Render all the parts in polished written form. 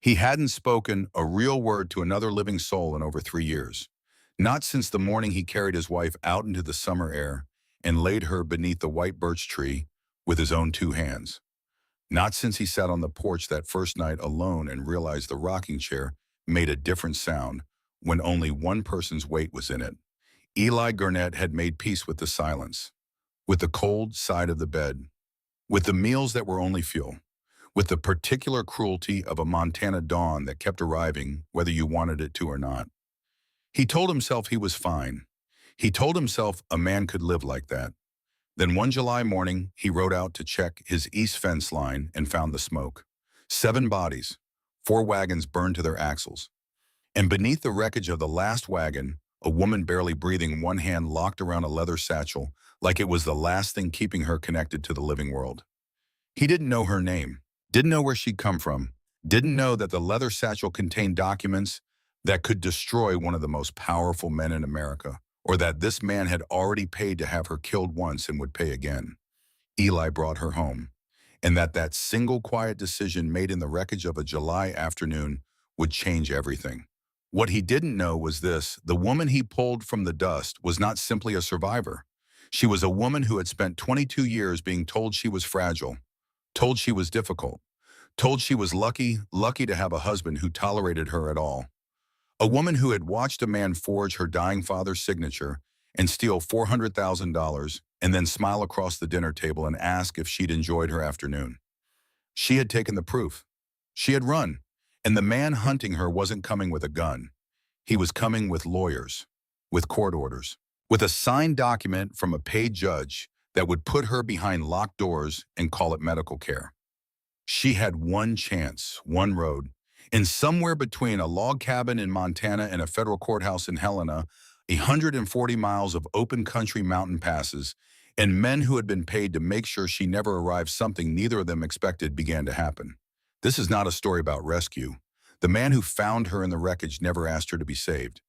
He hadn't spoken a real word to another living soul in over 3 years. Not since the morning he carried his wife out into the summer air and laid her beneath the white birch tree with his own 2 hands. Not since he sat on the porch that first night alone and realized the rocking chair made a different sound when only one person's weight was in it. Eli Garnett had made peace with the silence, with the cold side of the bed, with the meals that were only fuel, with the particular cruelty of a Montana dawn that kept arriving whether you wanted it to or not. He told himself he was fine. He told himself a man could live like that. Then one July morning, he rode out to check his east fence line and found the smoke. 7 bodies, 4 wagons burned to their axles. And beneath the wreckage of the last wagon, a woman barely breathing, one hand locked around a leather satchel like it was the last thing keeping her connected to the living world. He didn't know her name, didn't know where she'd come from, didn't know that the leather satchel contained documents that could destroy one of the most powerful men in America, or that this man had already paid to have her killed once and would pay again. Eli brought her home, and that single quiet decision made in the wreckage of a July afternoon would change everything. What he didn't know was this: the woman he pulled from the dust was not simply a survivor. She was a woman who had spent 22 years being told she was fragile, told she was difficult, told she was lucky to have a husband who tolerated her at all. A woman who had watched a man forge her dying father's signature and steal $400,000 and then smile across the dinner table and ask if she'd enjoyed her afternoon. She had taken the proof. She had run, and the man hunting her wasn't coming with a gun. He was coming with lawyers, with court orders, with a signed document from a paid judge that would put her behind locked doors and call it medical care. She had one chance, one road, and somewhere between a log cabin in Montana and a federal courthouse in Helena, 140 miles of open country mountain passes, and men who had been paid to make sure she never arrived, something neither of them expected began to happen. This is not a story about rescue. The man who found her in the wreckage never asked her to be saved.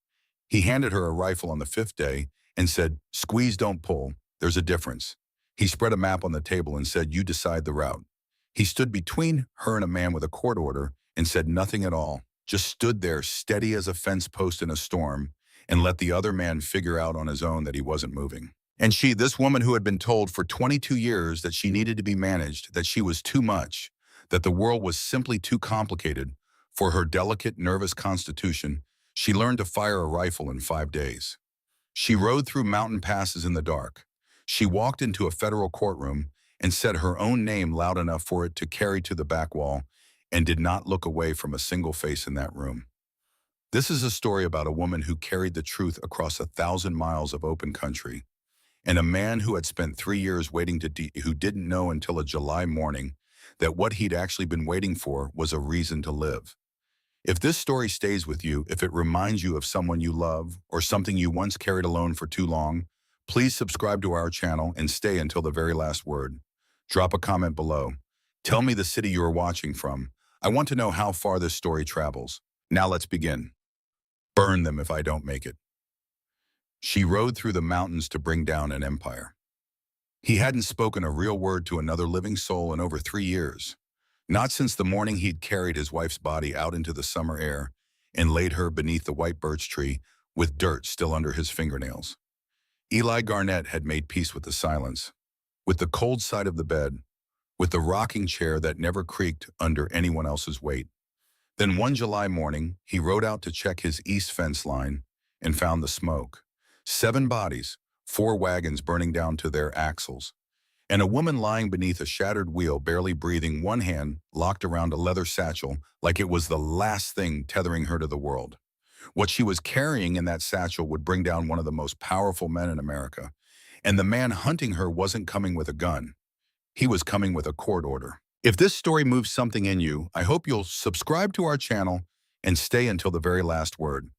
He handed her a rifle on the 5th day and said, "Squeeze, don't pull. There's a difference." He spread a map on the table and said, "You decide the route." He stood between her and a man with a court order and said nothing at all, just stood there steady as a fence post in a storm and let the other man figure out on his own that he wasn't moving. And she, this woman who had been told for 22 years that she needed to be managed, that she was too much, that the world was simply too complicated for her delicate, nervous constitution, she learned to fire a rifle in 5 days. She rode through mountain passes in the dark. She walked into a federal courtroom and said her own name loud enough for it to carry to the back wall, and did not look away from a single face in that room. This is a story about a woman who carried the truth across 1,000 miles of open country, and a man who had spent 3 years waiting who didn't know until a July morning that what he'd actually been waiting for was a reason to live. If this story stays with you, if it reminds you of someone you love or something you once carried alone for too long, please subscribe to our channel and stay until the very last word. Drop a comment below. Tell me the city you are watching from. I want to know how far this story travels. Now let's begin. Burn them if I don't make it. She rode through the mountains to bring down an empire. He hadn't spoken a real word to another living soul in over 3 years. Not since the morning he'd carried his wife's body out into the summer air and laid her beneath the white birch tree with dirt still under his fingernails. Eli Garnett had made peace with the silence, with the cold side of the bed, with the rocking chair that never creaked under anyone else's weight. Then one July morning, he rode out to check his east fence line and found the smoke. 7 bodies, 4 wagons burning down to their axles, and a woman lying beneath a shattered wheel, barely breathing, one hand locked around a leather satchel like it was the last thing tethering her to the world. What she was carrying in that satchel would bring down one of the most powerful men in America, and the man hunting her wasn't coming with a gun. He was coming with a court order. If this story moves something in you, I hope you'll subscribe to our channel and stay until the very last word.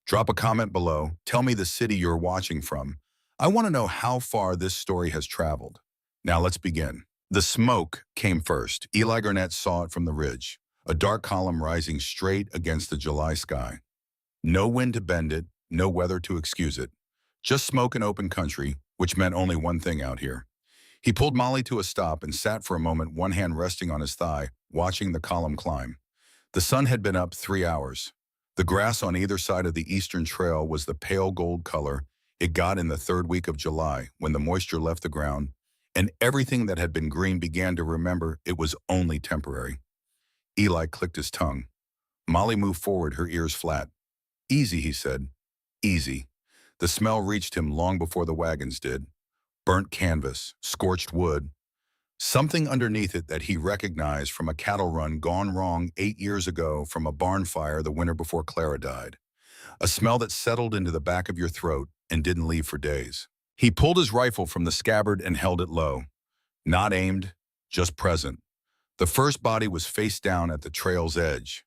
Drop a comment below. Tell me the city you're watching from. I want to know how far this story has traveled. Now let's begin. The smoke came first. Eli Garnett saw it from the ridge, a dark column rising straight against the July sky. No wind to bend it, no weather to excuse it. Just smoke and open country, which meant only one thing out here. He pulled Molly to a stop and sat for a moment, one hand resting on his thigh, watching the column climb. The sun had been up 3 hours. The grass on either side of the eastern trail was the pale gold color it got in the third week of July when the moisture left the ground, and everything that had been green began to remember it was only temporary. Eli clicked his tongue. Molly moved forward, her ears flat. "Easy," he said. "Easy." The smell reached him long before the wagons did. Burnt canvas, scorched wood, something underneath it that he recognized from a cattle run gone wrong 8 years ago from a barn fire the winter before Clara died. A smell that settled into the back of your throat and didn't leave for days. He pulled his rifle from the scabbard and held it low. Not aimed, just present. The first body was face down at the trail's edge.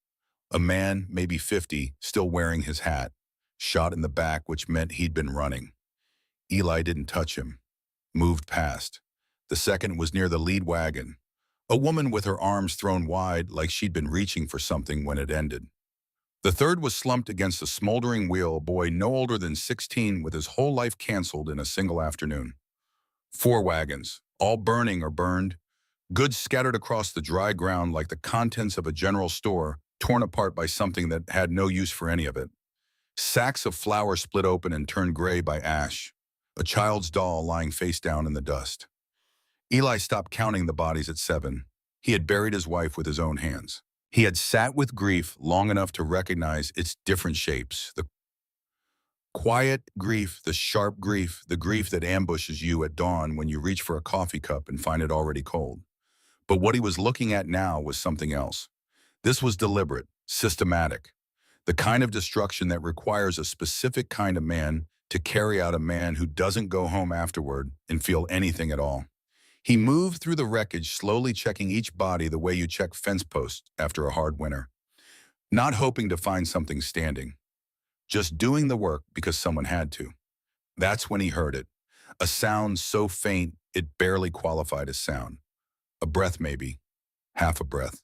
A man, maybe 50, still wearing his hat. Shot in the back, which meant he'd been running. Eli didn't touch him. Moved past. The second was near the lead wagon. A woman with her arms thrown wide like she'd been reaching for something when it ended. The third was slumped against a smoldering wheel, a boy no older than 16 with his whole life canceled in a single afternoon. 4 wagons, all burning or burned, goods scattered across the dry ground like the contents of a general store, torn apart by something that had no use for any of it. Sacks of flour split open and turned gray by ash. A child's doll lying face down in the dust. Eli stopped counting the bodies at 7. He had buried his wife with his own hands. He had sat with grief long enough to recognize its different shapes. The quiet grief, the sharp grief, the grief that ambushes you at dawn when you reach for a coffee cup and find it already cold. But what he was looking at now was something else. This was deliberate, systematic. The kind of destruction that requires a specific kind of man to carry out, a man who doesn't go home afterward and feel anything at all. He moved through the wreckage, slowly checking each body the way you check fence posts after a hard winter. Not hoping to find something standing. Just doing the work because someone had to. That's when he heard it. A sound so faint it barely qualified as sound. A breath maybe. Half a breath.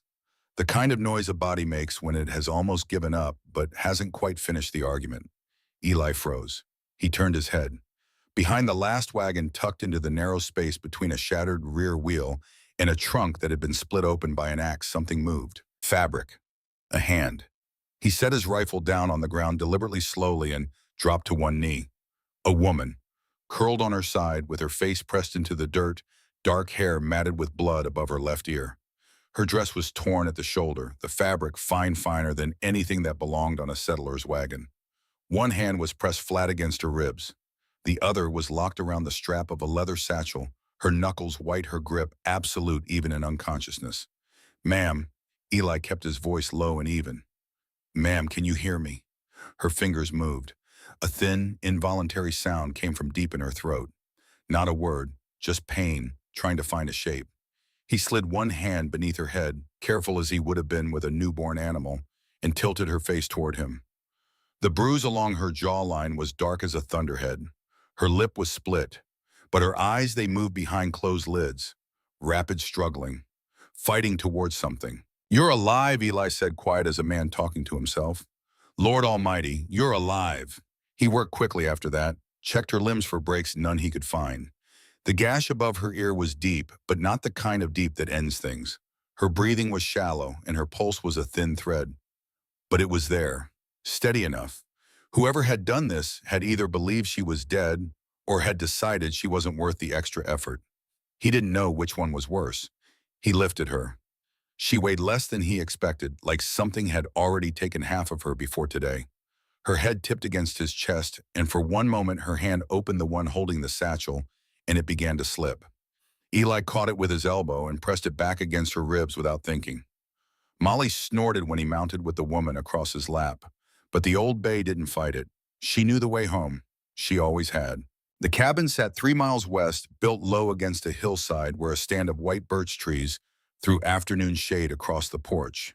The kind of noise a body makes when it has almost given up but hasn't quite finished the argument. Eli froze. He turned his head. Behind the last wagon, tucked into the narrow space between a shattered rear wheel and a trunk that had been split open by an axe, something moved. Fabric. A hand. He set his rifle down on the ground deliberately, slowly, and dropped to one knee. A woman, curled on her side with her face pressed into the dirt, dark hair matted with blood above her left ear. Her dress was torn at the shoulder, the fabric finer than anything that belonged on a settler's wagon. One hand was pressed flat against her ribs. The other was locked around the strap of a leather satchel, her knuckles white, her grip absolute even in unconsciousness. "Ma'am," Eli kept his voice low and even. "Ma'am, can you hear me?" Her fingers moved. A thin, involuntary sound came from deep in her throat. Not a word, just pain, trying to find a shape. He slid one hand beneath her head, careful as he would have been with a newborn animal, and tilted her face toward him. The bruise along her jawline was dark as a thunderhead. Her lip was split, but her eyes, they moved behind closed lids. Rapid struggling, fighting towards something. "You're alive," Eli said, quiet as a man talking to himself. "Lord Almighty, you're alive." He worked quickly after that, checked her limbs for breaks, none he could find. The gash above her ear was deep, but not the kind of deep that ends things. Her breathing was shallow, and her pulse was a thin thread. But it was there, steady enough. Whoever had done this had either believed she was dead or had decided she wasn't worth the extra effort. He didn't know which one was worse. He lifted her. She weighed less than he expected, like something had already taken half of her before today. Her head tipped against his chest, and for one moment her hand opened the one holding the satchel, and it began to slip. Eli caught it with his elbow and pressed it back against her ribs without thinking. Molly snorted when he mounted with the woman across his lap, but the old bay didn't fight it. She knew the way home. She always had. The cabin sat 3 miles west, built low against a hillside where a stand of white birch trees threw afternoon shade across the porch.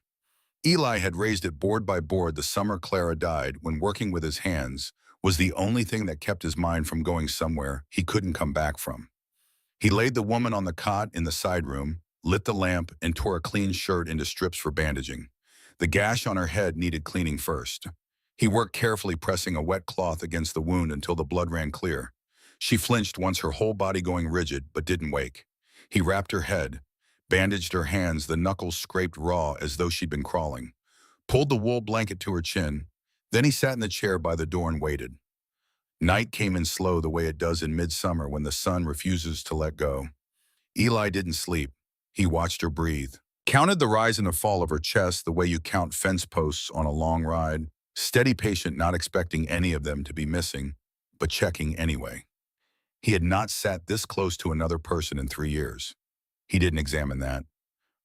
Eli had raised it board by board the summer Clara died, when working with his hands was the only thing that kept his mind from going somewhere he couldn't come back from. He laid the woman on the cot in the side room, lit the lamp, and tore a clean shirt into strips for bandaging. The gash on her head needed cleaning first. He worked carefully, pressing a wet cloth against the wound until the blood ran clear. She flinched once, her whole body going rigid, but didn't wake. He wrapped her head, bandaged her hands, the knuckles scraped raw as though she'd been crawling. pulled the wool blanket to her chin. Then he sat in the chair by the door and waited. Night came in slow the way it does in midsummer when the sun refuses to let go. Eli didn't sleep. He watched her breathe. Counted the rise and the fall of her chest the way you count fence posts on a long ride. Steady patient, not expecting any of them to be missing, but checking anyway. He had not sat this close to another person in 3 years. He didn't examine that.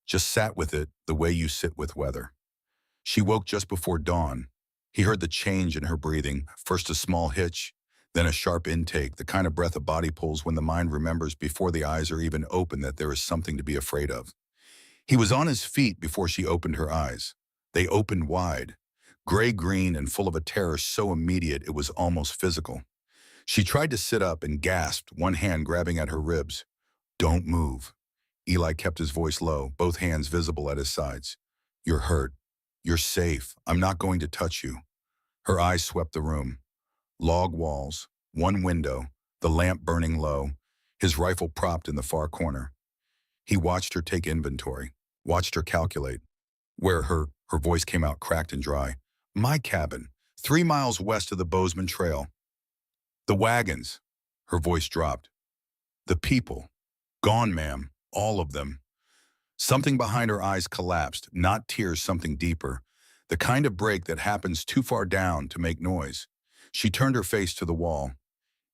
Just sat with it the way you sit with weather. She woke just before dawn. He heard the change in her breathing, first a small hitch, then a sharp intake, the kind of breath a body pulls when the mind remembers before the eyes are even open that there is something to be afraid of. He was on his feet before she opened her eyes. They opened wide, gray-green and full of a terror so immediate it was almost physical. She tried to sit up and gasped, one hand grabbing at her ribs. "Don't move." Eli kept his voice low, both hands visible at his sides. "You're hurt. You're safe. I'm not going to touch you." Her eyes swept the room. Log walls, one window, the lamp burning low, his rifle propped in the far corner. He watched her take inventory, watched her calculate. Where her voice came out cracked and dry. "My cabin, 3 miles west of the Bozeman Trail." "The wagons," her voice dropped. "The people. Gone, ma'am, all of them." Something behind her eyes collapsed, not tears, something deeper. The kind of break that happens too far down to make noise. She turned her face to the wall.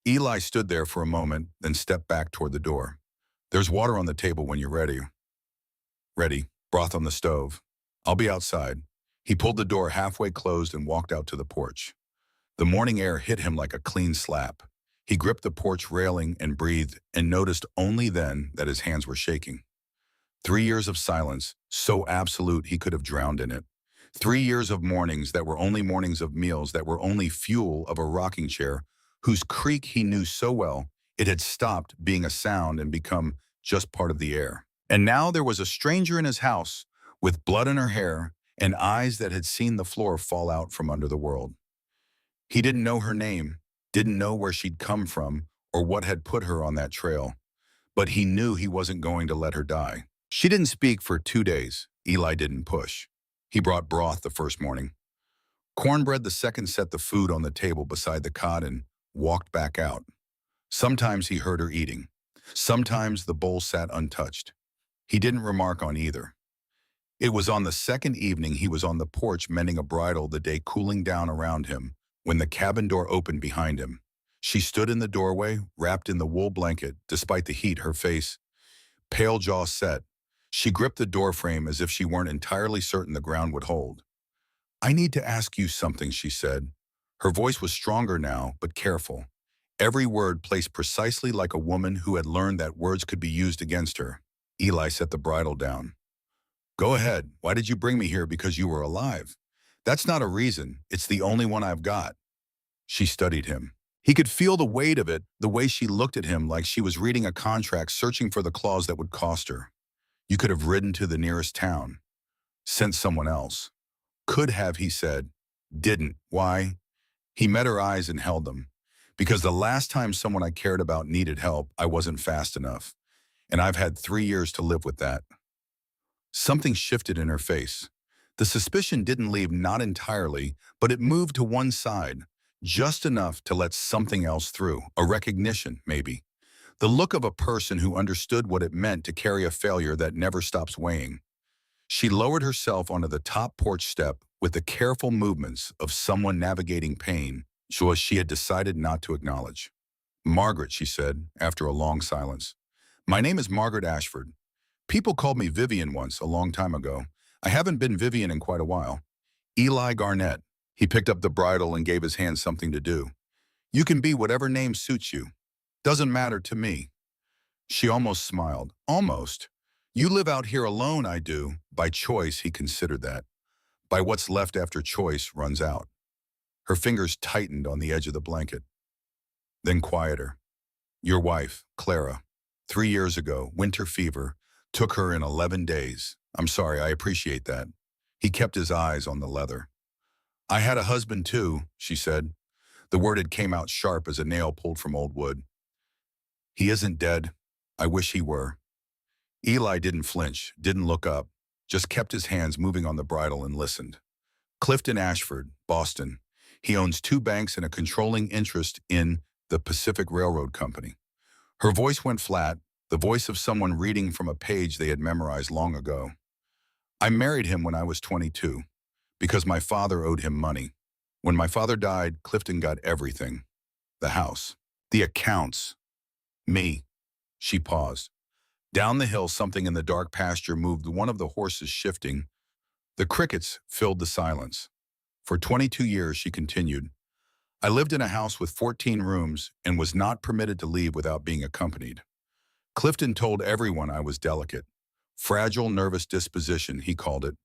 Eli stood there for a moment, then stepped back toward the door. "There's water on the table when you're ready." "Ready. Broth on the stove. I'll be outside." He pulled the door halfway closed and walked out to the porch. The morning air hit him like a clean slap. He gripped the porch railing and breathed, and noticed only then that his hands were shaking. 3 years of silence, so absolute he could have drowned in it. 3 years of mornings that were only mornings of meals that were only fuel of a rocking chair, whose creak he knew so well it had stopped being a sound and become just part of the air. And now there was a stranger in his house, with blood in her hair and eyes that had seen the floor fall out from under the world. He didn't know her name, didn't know where she'd come from or what had put her on that trail, but he knew he wasn't going to let her die. She didn't speak for 2 days. Eli didn't push. He brought broth the first morning. Cornbread the second, set the food on the table beside the cot and walked back out. Sometimes he heard her eating. Sometimes the bowl sat untouched. He didn't remark on either. It was on the second evening he was on the porch mending a bridle, the day cooling down around him, when the cabin door opened behind him. She stood in the doorway, wrapped in the wool blanket. Despite the heat, her face, pale jaw set. She gripped the doorframe as if she weren't entirely certain the ground would hold. "I need to ask you something," she said. Her voice was stronger now, but careful. Every word placed precisely like a woman who had learned that words could be used against her. Eli set the bridle down. "Go ahead. Why did you bring me here? Because you were alive?" "That's not a reason. It's the only one I've got." She studied him. He could feel the weight of it, the way she looked at him like she was reading a contract, searching for the clause that would cost her. "You could have ridden to the nearest town. Sent someone else." "Could have," he said. "Didn't. Why?" He met her eyes and held them. "Because the last time someone I cared about needed help, I wasn't fast enough. And I've had 3 years to live with that." Something shifted in her face. The suspicion didn't leave, not entirely, but it moved to one side, just enough to let something else through, a recognition, maybe. The look of a person who understood what it meant to carry a failure that never stops weighing. She lowered herself onto the top porch step with the careful movements of someone navigating pain she had decided not to acknowledge. "Margaret," she said, after a long silence. "My name is Margaret Ashford. People called me Vivian once, a long time ago. I haven't been Vivian in quite a while. Eli Garnett." He picked up the bridle and gave his hand something to do. "You can be whatever name suits you. Doesn't matter to me." She almost smiled. "Almost. You live out here alone, I do. By choice," he considered that. "By what's left after choice runs out." Her fingers tightened on the edge of the blanket. Then quieter. "Your wife, Clara. 3 years ago, winter fever, took her in 11 days. I'm sorry, I appreciate that." He kept his eyes on the leather. "I had a husband too," she said. The word had came out sharp as a nail pulled from old wood. "He isn't dead. I wish he were." Eli didn't flinch, didn't look up, just kept his hands moving on the bridle and listened. Clifton Ashford, Boston. He owns 2 banks and a controlling interest in the Pacific Railroad Company. Her voice went flat, the voice of someone reading from a page they had memorized long ago. I married him when I was 22, because my father owed him money. When my father died, Clifton got everything. The house, the accounts, me. She paused. Down the hill, something in the dark pasture moved, one of the horses shifting. The crickets filled the silence. For 22 years, she continued, I lived in a house with 14 rooms and was not permitted to leave without being accompanied. Clifton told everyone I was delicate. Fragile nervous disposition, he called it.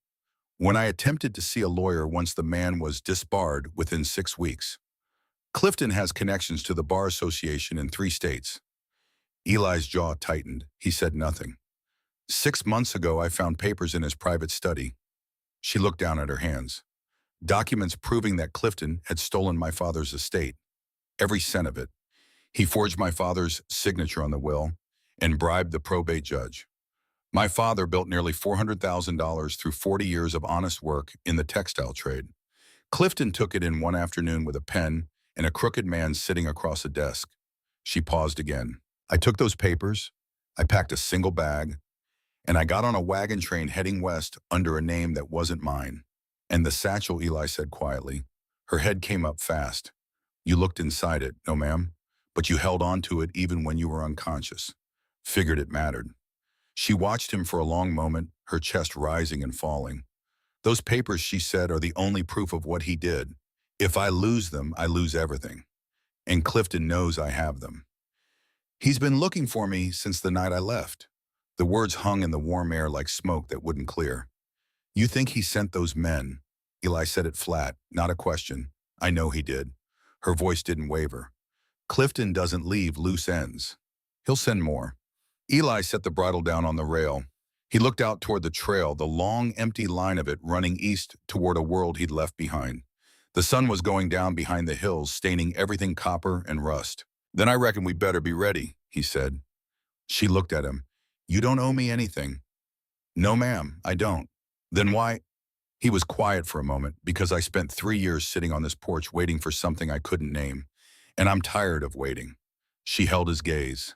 When I attempted to see a lawyer once, the man was disbarred within 6 weeks. Clifton has connections to the Bar Association in 3 states. Eli's jaw tightened. He said nothing. 6 months ago, I found papers in his private study. She looked down at her hands. Documents proving that Clifton had stolen my father's estate. Every cent of it. He forged my father's signature on the will and bribed the probate judge. My father built nearly $400,000 through 40 years of honest work in the textile trade. Clifton took it in one afternoon with a pen and a crooked man sitting across a desk. She paused again. I took those papers, I packed a single bag, and I got on a wagon train heading west under a name that wasn't mine. And the satchel, Eli said quietly. Her head came up fast. You looked inside it, no ma'am, but you held on to it even when you were unconscious. Figured it mattered. She watched him for a long moment, her chest rising and falling. Those papers, she said, are the only proof of what he did. If I lose them, I lose everything. And Clifton knows I have them. He's been looking for me since the night I left. The words hung in the warm air like smoke that wouldn't clear. You think he sent those men? Eli said it flat, not a question. I know he did. Her voice didn't waver. Clifton doesn't leave loose ends. He'll send more. Eli set the bridle down on the rail. He looked out toward the trail, the long, empty line of it running east toward a world he'd left behind. The sun was going down behind the hills, staining everything copper and rust. Then I reckon we better be ready, he said. She looked at him. You don't owe me anything. No, ma'am, I don't. Then why? He was quiet for a moment, because I spent 3 years sitting on this porch waiting for something I couldn't name. And I'm tired of waiting. She held his gaze.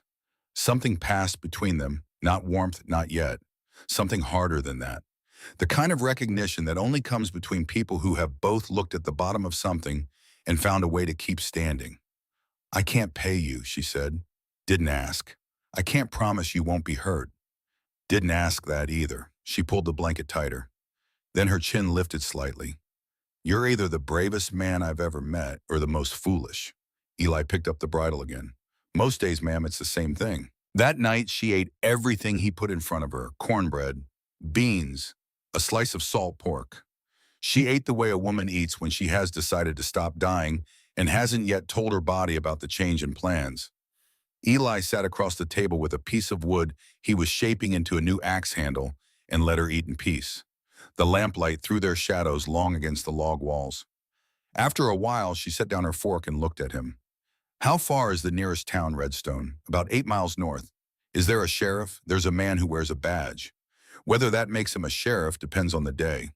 Something passed between them, not warmth, not yet. Something harder than that. The kind of recognition that only comes between people who have both looked at the bottom of something and found a way to keep standing. I can't pay you, she said. Didn't ask. I can't promise you won't be hurt. Didn't ask that either. She pulled the blanket tighter. Then her chin lifted slightly. You're either the bravest man I've ever met or the most foolish. Eli picked up the bridle again. Most days, ma'am, it's the same thing. That night, she ate everything he put in front of her. Cornbread, beans, a slice of salt pork. She ate the way a woman eats when she has decided to stop dying and hasn't yet told her body about the change in plans. Eli sat across the table with a piece of wood he was shaping into a new axe handle and let her eat in peace. The lamplight threw their shadows long against the log walls. After a while, she set down her fork and looked at him. How far is the nearest town, Redstone? About 8 miles north. Is there a sheriff? There's a man who wears a badge. Whether that makes him a sheriff depends on the day.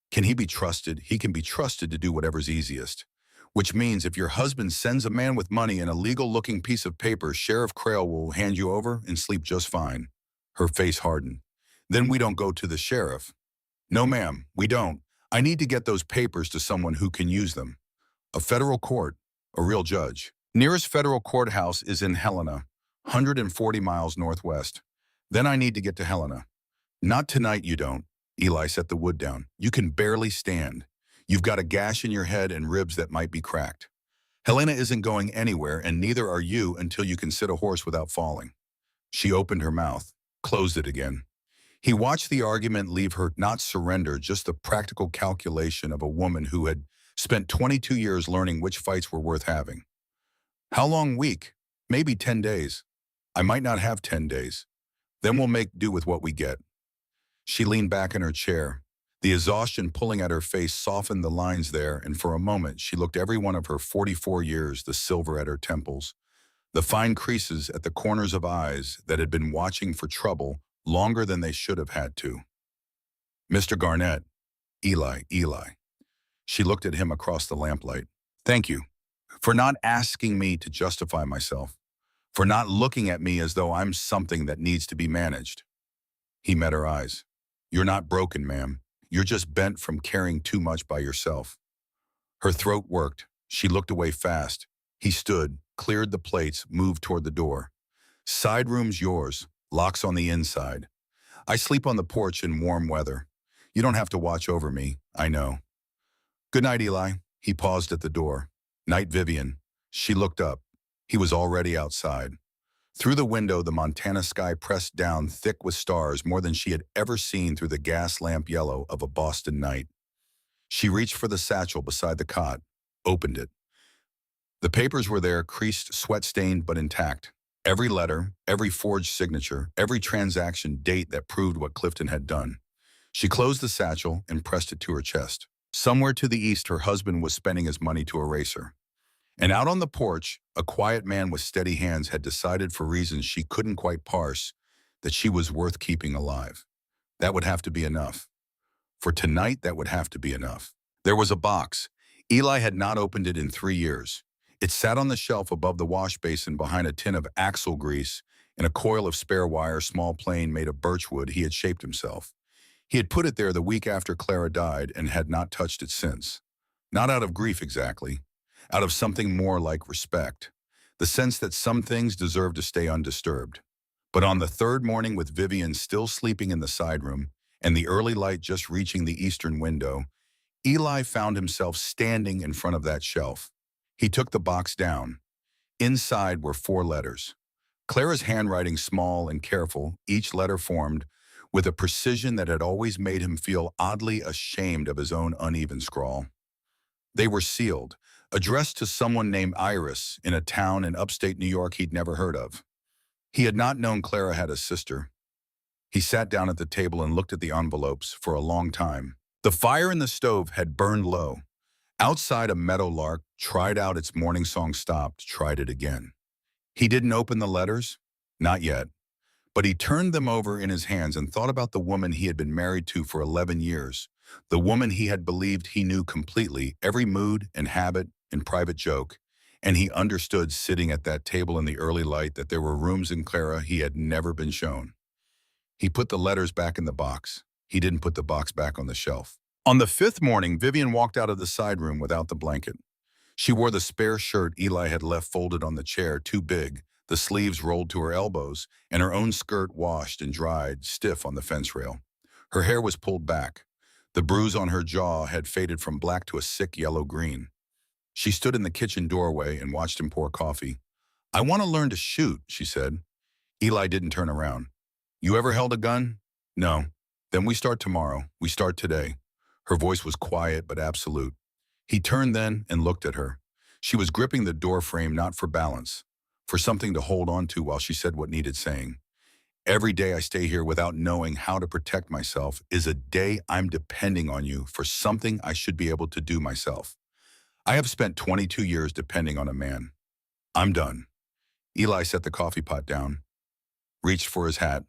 Can he be trusted? He can be trusted to do whatever's easiest. Which means if your husband sends a man with money and a legal-looking piece of paper, Sheriff Crail will hand you over and sleep just fine. Her face hardened. Then we don't go to the sheriff. No, ma'am, we don't. I need to get those papers to someone who can use them. A federal court, a real judge. Nearest federal courthouse is in Helena, 140 miles northwest. Then I need to get to Helena. Not tonight, you don't. Eli set the wood down. You can barely stand. You've got a gash in your head and ribs that might be cracked. Helena isn't going anywhere, and neither are you until you can sit a horse without falling. She opened her mouth, closed it again. He watched the argument leave her not surrender, just the practical calculation of a woman who had spent 22 years learning which fights were worth having. How long week? Maybe 10 days. I might not have 10 days. Then we'll make do with what we get. She leaned back in her chair. The exhaustion pulling at her face softened the lines there, and for a moment she looked every one of her 44 years, the silver at her temples, the fine creases at the corners of eyes that had been watching for trouble longer than they should have had to. Mr. Garnett, Eli. She looked at him across the lamplight. Thank you for not asking me to justify myself, for not looking at me as though I'm something that needs to be managed. He met her eyes. You're not broken, ma'am. You're just bent from carrying too much by yourself. Her throat worked. She looked away fast. He stood, cleared the plates, moved toward the door. Side room's yours, locks on the inside. I sleep on the porch in warm weather. You don't have to watch over me, I know. Good night, Eli. He paused at the door. Night, Vivian. She looked up. He was already outside. Through the window, the Montana sky pressed down thick with stars, more than she had ever seen through the gas lamp yellow of a Boston night. She reached for the satchel beside the cot, opened it. The papers were there, creased, sweat-stained, but intact. Every letter, every forged signature, every transaction date that proved what Clifton had done. She closed the satchel and pressed it to her chest. Somewhere to the east, her husband was spending his money to erase her. And out on the porch, a quiet man with steady hands had decided, for reasons she couldn't quite parse, that she was worth keeping alive. That would have to be enough. For tonight, that would have to be enough. There was a box. Eli had not opened it in 3 years. It sat on the shelf above the wash basin behind a tin of axle grease and a coil of spare wire, small plane made of birch wood he had shaped himself. He had put it there the week after Clara died and had not touched it since. Not out of grief exactly, out of something more like respect, the sense that some things deserve to stay undisturbed. But on the third morning, with Vivian still sleeping in the side room and the early light just reaching the eastern window, Eli found himself standing in front of that shelf. He took the box down. Inside were 4 letters. Clara's handwriting, small and careful, each letter formed with a precision that had always made him feel oddly ashamed of his own uneven scrawl. They were sealed, addressed to someone named Iris in a town in upstate New York he'd never heard of. He had not known Clara had a sister. He sat down at the table and looked at the envelopes for a long time. The fire in the stove had burned low. Outside, a meadowlark tried out its morning song, stopped, tried it again. He didn't open the letters, not yet, but he turned them over in his hands and thought about the woman he had been married to for 11 years, the woman he had believed he knew completely, every mood and habit and private joke, and he understood, sitting at that table in the early light, that there were rooms in Clara he had never been shown. He put the letters back in the box. He didn't put the box back on the shelf. On the 5th morning, Vivian walked out of the side room without the blanket. She wore the spare shirt Eli had left folded on the chair, too big, the sleeves rolled to her elbows, and her own skirt washed and dried, stiff on the fence rail. Her hair was pulled back. The bruise on her jaw had faded from black to a sick yellow-green. She stood in the kitchen doorway and watched him pour coffee. "I want to learn to shoot," she said. Eli didn't turn around. "You ever held a gun?" "No." "Then we start tomorrow. We start today." Her voice was quiet but absolute. He turned then and looked at her. She was gripping the door frame, not for balance, for something to hold on to while she said what needed saying. "Every day I stay here without knowing how to protect myself is a day I'm depending on you for something I should be able to do myself. I have spent 22 years depending on a man. I'm done." Eli set the coffee pot down, reached for his hat.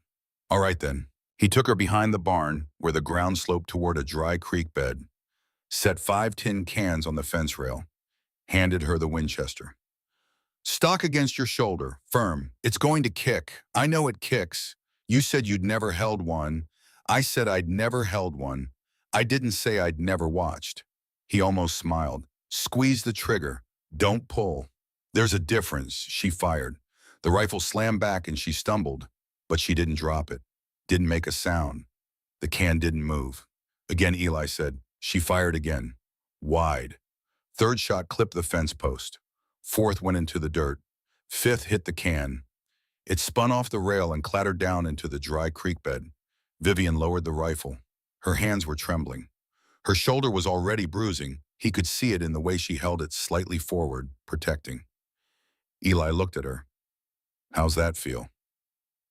"All right then." He took her behind the barn, where the ground sloped toward a dry creek bed, set 5 tin cans on the fence rail, handed her the Winchester. "Stock against your shoulder, firm. It's going to kick. I know it kicks. You said you'd never held one. I said I'd never held one. I didn't say I'd never watched." He almost smiled. "Squeeze the trigger. Don't pull." "There's a difference," she fired. The rifle slammed back and she stumbled, but she didn't drop it, didn't make a sound. The can didn't move. Again, Eli said. She fired again. Wide. 3rd shot clipped the fence post. 4th went into the dirt. 5th hit the can. It spun off the rail and clattered down into the dry creek bed. Vivian lowered the rifle. Her hands were trembling. Her shoulder was already bruising. He could see it in the way she held it slightly forward, protecting. Eli looked at her. "How's that feel?"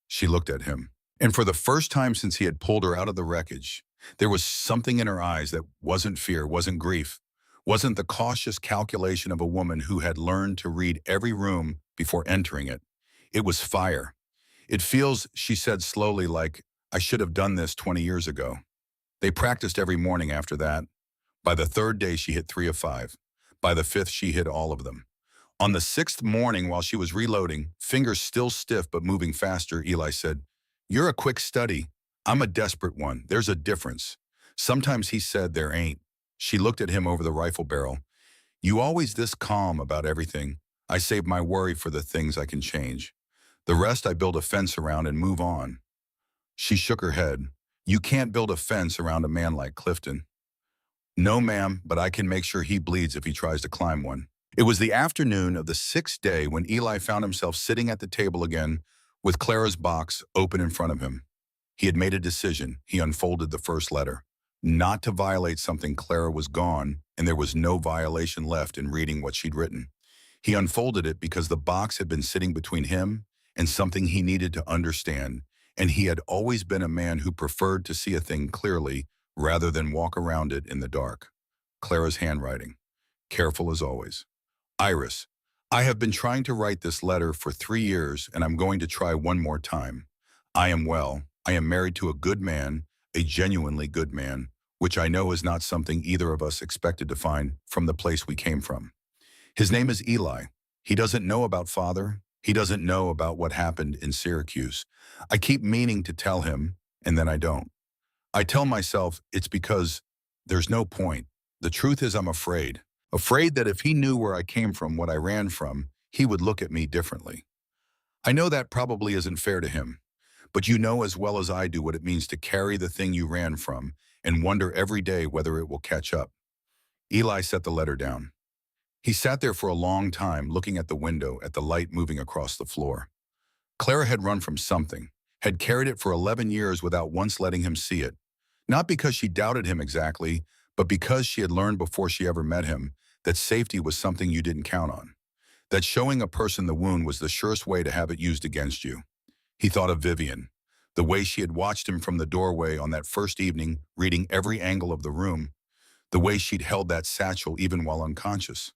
She looked at him. And for the first time since he had pulled her out of the wreckage, there was something in her eyes that wasn't fear, wasn't grief, wasn't the cautious calculation of a woman who had learned to read every room before entering it. It was fire. "It feels," she said slowly, "like I should have done this 20 years ago." They practiced every morning after that. By the third day, she hit 3 of 5. By the fifth, she hit all of them. On the sixth morning, while she was reloading, fingers still stiff but moving faster, Eli said, "You're a quick study. I'm a desperate one. There's a difference." Sometimes he said, "There ain't." She looked at him over the rifle barrel. "You always this calm about everything. I save my worry for the things I can change. The rest I build a fence around and move on." She shook her head. "You can't build a fence around a man like Clifton." "No, ma'am, but I can make sure he bleeds if he tries to climb one." It was the afternoon of the sixth day when Eli found himself sitting at the table again with Clara's box open in front of him. He had made a decision. He unfolded the first letter. Not to violate something. Clara was gone, and there was no violation left in reading what she'd written. He unfolded it because the box had been sitting between him and something he needed to understand, and he had always been a man who preferred to see a thing clearly rather than walk around it in the dark. Clara's handwriting, careful as always. "Iris, I have been trying to write this letter for 3 years, and I'm going to try one more time. I am well. I am married to a good man, a genuinely good man, which I know is not something either of us expected to find from the place we came from. His name is Eli. He doesn't know about father. He doesn't know about what happened in Syracuse. I keep meaning to tell him, and then I don't. I tell myself it's because there's no point. The truth is I'm afraid. Afraid that if he knew where I came from, what I ran from, he would look at me differently. I know that probably isn't fair to him, but you know as well as I do what it means to carry the thing you ran from and wonder every day whether it will catch up." Eli set the letter down. He sat there for a long time looking at the window at the light moving across the floor. Clara had run from something, had carried it for 11 years without once letting him see it. Not because she doubted him exactly, but because she had learned before she ever met him that safety was something you didn't count on. That showing a person the wound was the surest way to have it used against you. He thought of Vivian, the way she had watched him from the doorway on that first evening, reading every angle of the room, the way she'd held that satchel even while unconscious.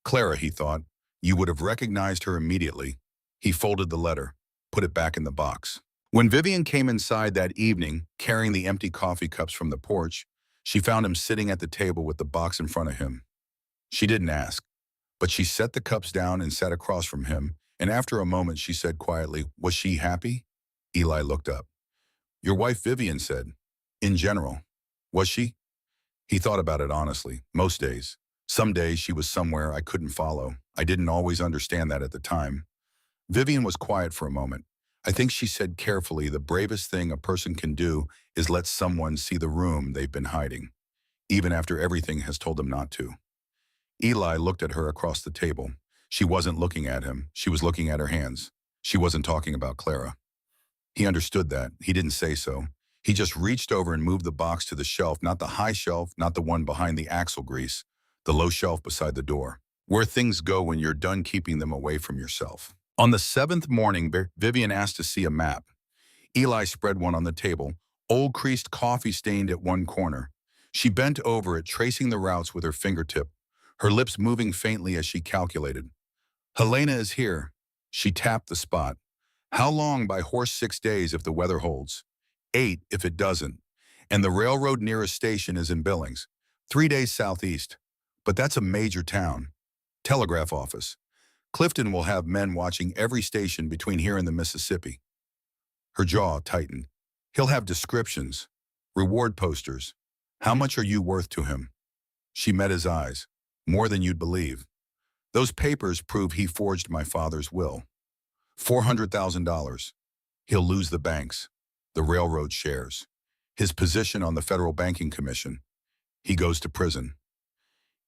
Clara, he thought, you would have recognized her immediately. He folded the letter, put it back in the box. When Vivian came inside that evening, carrying the empty coffee cups from the porch, she found him sitting at the table with the box in front of him. She didn't ask, but she set the cups down and sat across from him, and after a moment she said quietly, "Was she happy?" Eli looked up. "Your wife Vivian said, in general. Was she?" He thought about it honestly. Most days. Some days she was somewhere I couldn't follow. I didn't always understand that at the time. Vivian was quiet for a moment. I think she said carefully, the bravest thing a person can do is let someone see the room they've been hiding, even after everything has told them not to. Eli looked at her across the table. She wasn't looking at him. She was looking at her hands. She wasn't talking about Clara. He understood that. He didn't say so. He just reached over and moved the box to the shelf, not the high shelf, not the one behind the axle grease, the low shelf beside the door, where things go when you're done keeping them away from yourself. On the seventh morning, Vivian asked to see a map. Eli spread one on the table, old creased coffee stained at one corner. She bent over it, tracing the routes with her fingertip, her lips moving faintly as she calculated. "Helena is here." She tapped the spot. "How long by horse 6 days if the weather holds? 8 if it doesn't. And the railroad nearest station is in Billings, 3 days southeast. But that's a major town. Telegraph office. Clifton will have men watching every station between here and the Mississippi." Her jaw tightened. "He'll have descriptions, reward posters. How much are you worth to him?" She met his eyes. "More than you'd believe. Those papers prove he forged my father's will. $400,000. He'll lose the banks, the railroad shares, his position on the Federal Banking Commission. He goes to prison."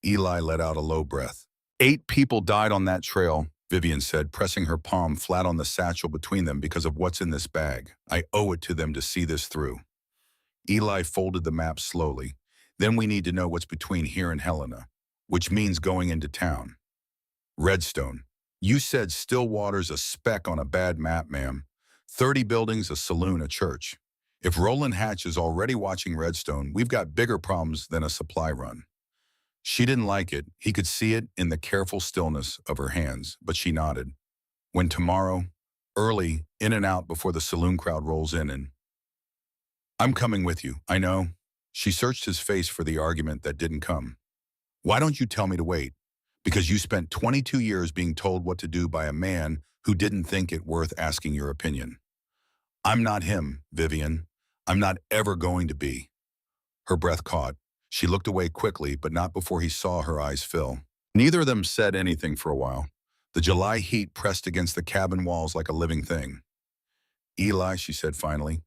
Eli let out a low breath. 8 people died on that trail, Vivian said, pressing her palm flat on the satchel between them because of what's in this bag. "I owe it to them to see this through." Eli folded the map slowly. "Then we need to know what's between here and Helena, which means going into town. Redstone. You said Stillwater's a speck on a bad map, ma'am. 30 buildings, a saloon, a church. If Roland Hatch is already watching Redstone, we've got bigger problems than a supply run." She didn't like it. He could see it in the careful stillness of her hands, but she nodded. "When tomorrow, early, in and out before the saloon crowd rolls in and..." "I'm coming with you, I know. She searched his face for the argument that didn't come. Why don't you tell me to wait? Because you spent 22 years being told what to do by a man who didn't think it worth asking your opinion. I'm not him, Vivian. I'm not ever going to be. Her breath caught. She looked away quickly, but not before he saw her eyes fill. Neither of them said anything for a while. The July heat pressed against the cabin walls like a living thing. Eli, she said finally.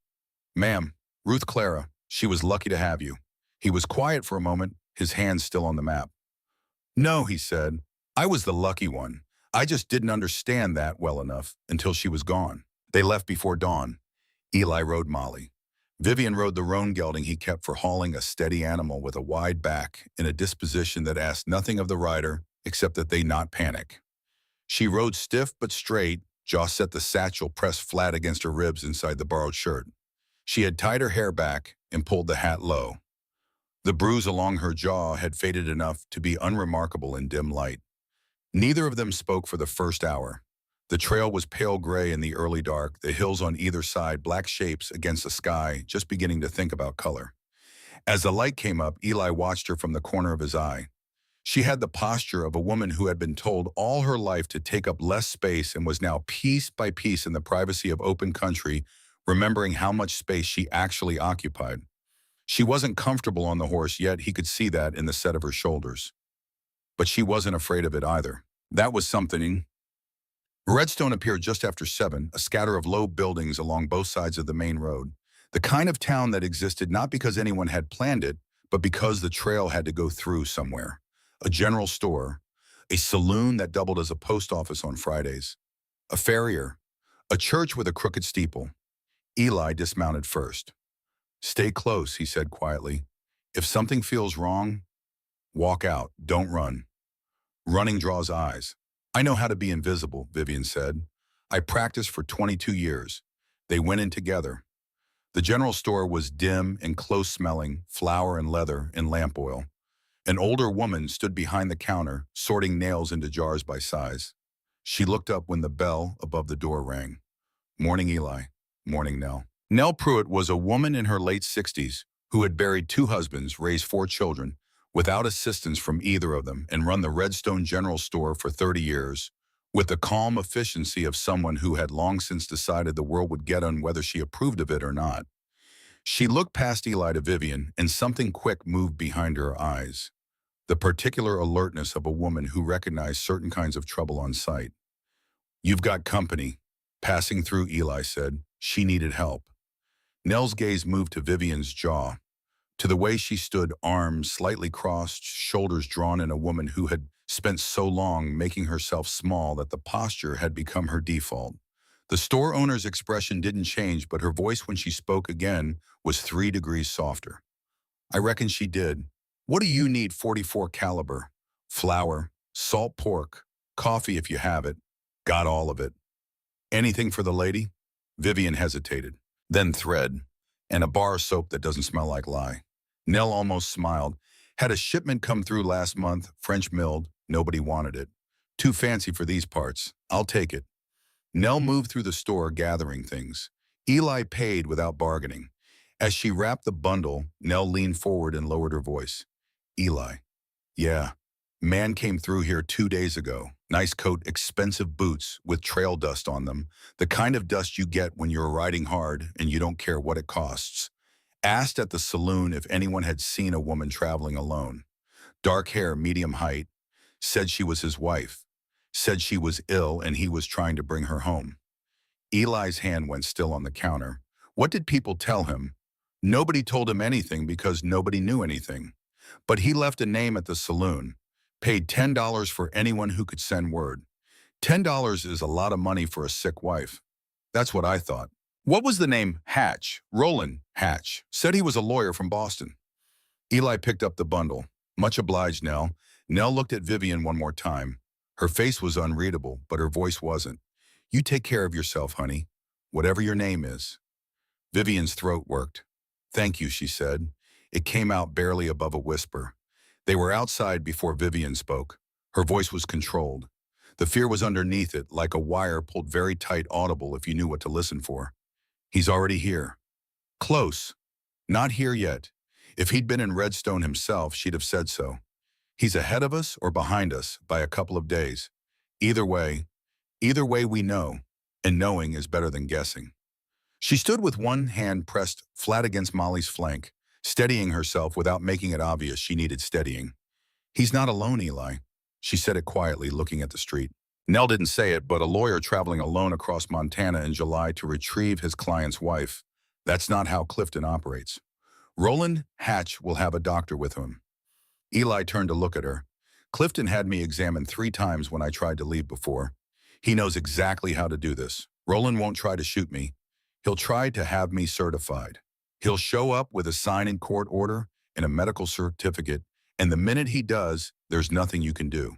Ma'am, Ruth Clara, she was lucky to have you. He was quiet for a moment, his hands still on the map. No, he said. I was the lucky one. I just didn't understand that well enough until she was gone. They left before dawn. Eli rode Molly. Vivian rode the roan gelding he kept for hauling a steady animal with a wide back in a disposition that asked nothing of the rider except that they not panic. She rode stiff but straight, jaw set the satchel pressed flat against her ribs inside the borrowed shirt. She had tied her hair back and pulled the hat low. The bruise along her jaw had faded enough to be unremarkable in dim light. Neither of them spoke for the first hour. The trail was pale gray in the early dark, the hills on either side black shapes against the sky, just beginning to think about color. As the light came up, Eli watched her from the corner of his eye. She had the posture of a woman who had been told all her life to take up less space and was now piece by piece in the privacy of open country, remembering how much space she actually occupied. She wasn't comfortable on the horse, yet he could see that in the set of her shoulders. But she wasn't afraid of it either. That was something. Redstone appeared just after 7, a scatter of low buildings along both sides of the main road. The kind of town that existed not because anyone had planned it, but because the trail had to go through somewhere. A general store, a saloon that doubled as a post office on Fridays, a farrier, a church with a crooked steeple. Eli dismounted first. Stay close, he said quietly. If something feels wrong, walk out, don't run. Running draws eyes. I know how to be invisible, Vivian said. I practiced for 22 years. They went in together. The general store was dim and close-smelling, flour and leather and lamp oil. An older woman stood behind the counter, sorting nails into jars by size. She looked up when the bell above the door rang. Morning, Eli. Morning, Nell. Nell Pruitt was a woman in her late 60s who had buried 2 husbands, raised 4 children, without assistance from either of them, and run the Redstone General Store for 30 years, with the calm efficiency of someone who had long since decided the world would get on whether she approved of it or not. She looked past Eli to Vivian, and something quick moved behind her eyes. The particular alertness of a woman who recognized certain kinds of trouble on sight. You've got company. Passing through, Eli said. She needed help. Nell's gaze moved to Vivian's jaw, to the way she stood, arms slightly crossed, shoulders drawn in, a woman who had spent so long making herself small that the posture had become her default. The store owner's expression didn't change, but her voice when she spoke again was 3 degrees softer. I reckon she did. What do you need, 44 caliber? Flour, salt pork, coffee if you have it. Got all of it. Anything for the lady? Vivian hesitated. Then thread, and a bar of soap that doesn't smell like lye. Nell almost smiled. Had a shipment come through last month, French milled. Nobody wanted it. Too fancy for these parts. I'll take it. Nell moved through the store gathering things. Eli paid without bargaining. As she wrapped the bundle, Nell leaned forward and lowered her voice. Eli. Yeah. Man came through here 2 days ago. Nice coat, expensive boots with trail dust on them. The kind of dust you get when you're riding hard and you don't care what it costs. Asked at the saloon if anyone had seen a woman traveling alone. Dark hair, medium height. Said she was his wife. Said she was ill and he was trying to bring her home. Eli's hand went still on the counter. What did people tell him? Nobody told him anything because nobody knew anything. But he left a name at the saloon. Paid $10 for anyone who could send word. $10 is a lot of money for a sick wife. That's what I thought. What was the name? Hatch. Roland Hatch. Said he was a lawyer from Boston. Eli picked up the bundle. Much obliged, Nell. Nell looked at Vivian one more time. Her face was unreadable, but her voice wasn't. You take care of yourself, honey. Whatever your name is. Vivian's throat worked. Thank you, she said. It came out barely above a whisper. They were outside before Vivian spoke. Her voice was controlled. The fear was underneath it, like a wire pulled very tight, audible if you knew what to listen for. He's already here. Close. Not here yet. If he'd been in Redstone himself, she'd have said so. He's ahead of us or behind us by a couple of days. Either way, either way we know, and knowing is better than guessing. She stood with one hand pressed flat against Molly's flank, steadying herself without making it obvious she needed steadying. He's not alone, Eli. She said it quietly, looking at the street. Nell didn't say it, but a lawyer traveling alone across Montana in July to retrieve his client's wife. That's not how Clifton operates. Roland Hatch will have a doctor with him. Eli turned to look at her. Clifton had me examined 3 times when I tried to leave before. He knows exactly how to do this. Roland won't try to shoot me. He'll try to have me certified. He'll show up with a sign-in court order and a medical certificate, and the minute he does, there's nothing you can do.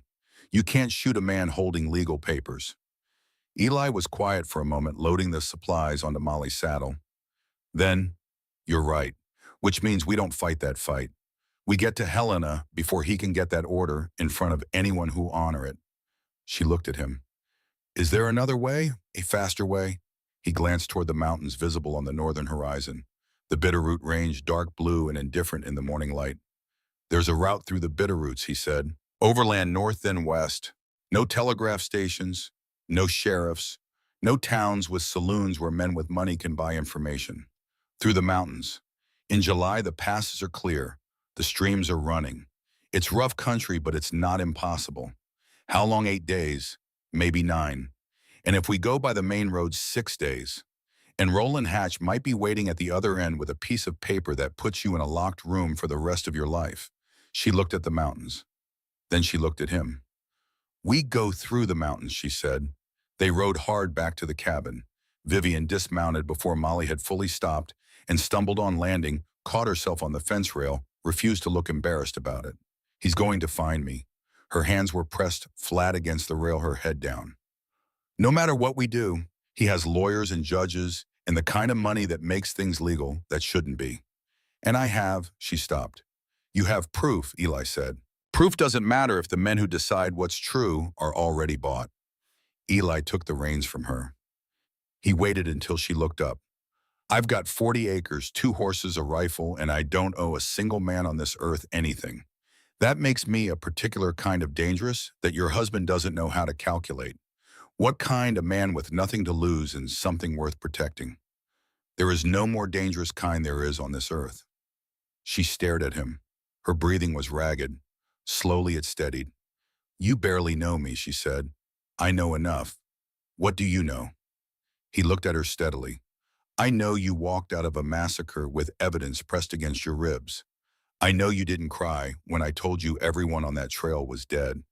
You can't shoot a man holding legal papers. Eli was quiet for a moment, loading the supplies onto Molly's saddle. Then, you're right, which means we don't fight that fight. We get to Helena before he can get that order in front of anyone who honor it. She looked at him. Is there another way? A faster way? He glanced toward the mountains visible on the northern horizon, the Bitterroot Range dark blue and indifferent in the morning light. There's a route through the Bitterroots, he said. Overland north then west. No telegraph stations, no sheriffs, no towns with saloons where men with money can buy information. Through the mountains. In July, the passes are clear. The streams are running. It's rough country, but it's not impossible. How long? 8 days, maybe 9. And if we go by the main road, 6 days. And Roland Hatch might be waiting at the other end with a piece of paper that puts you in a locked room for the rest of your life. She looked at the mountains. Then she looked at him. We go through the mountains, she said. They rode hard back to the cabin. Vivian dismounted before Molly had fully stopped and stumbled on landing, caught herself on the fence rail, refused to look embarrassed about it. He's going to find me. Her hands were pressed flat against the rail, her head down. No matter what we do, he has lawyers and judges and the kind of money that makes things legal that shouldn't be. And I have, she stopped. You have proof, Eli said. Proof doesn't matter if the men who decide what's true are already bought. Eli took the reins from her. He waited until she looked up. I've got 40 acres, 2 horses, a rifle, and I don't owe a single man on this earth anything. That makes me a particular kind of dangerous that your husband doesn't know how to calculate. What kind? A man with nothing to lose and something worth protecting. There is no more dangerous kind there is on this earth. She stared at him. Her breathing was ragged. Slowly it steadied. You barely know me, she said. I know enough. What do you know? He looked at her steadily. I know you walked out of a massacre with evidence pressed against your ribs. I know you didn't cry when I told you everyone on that trail was dead.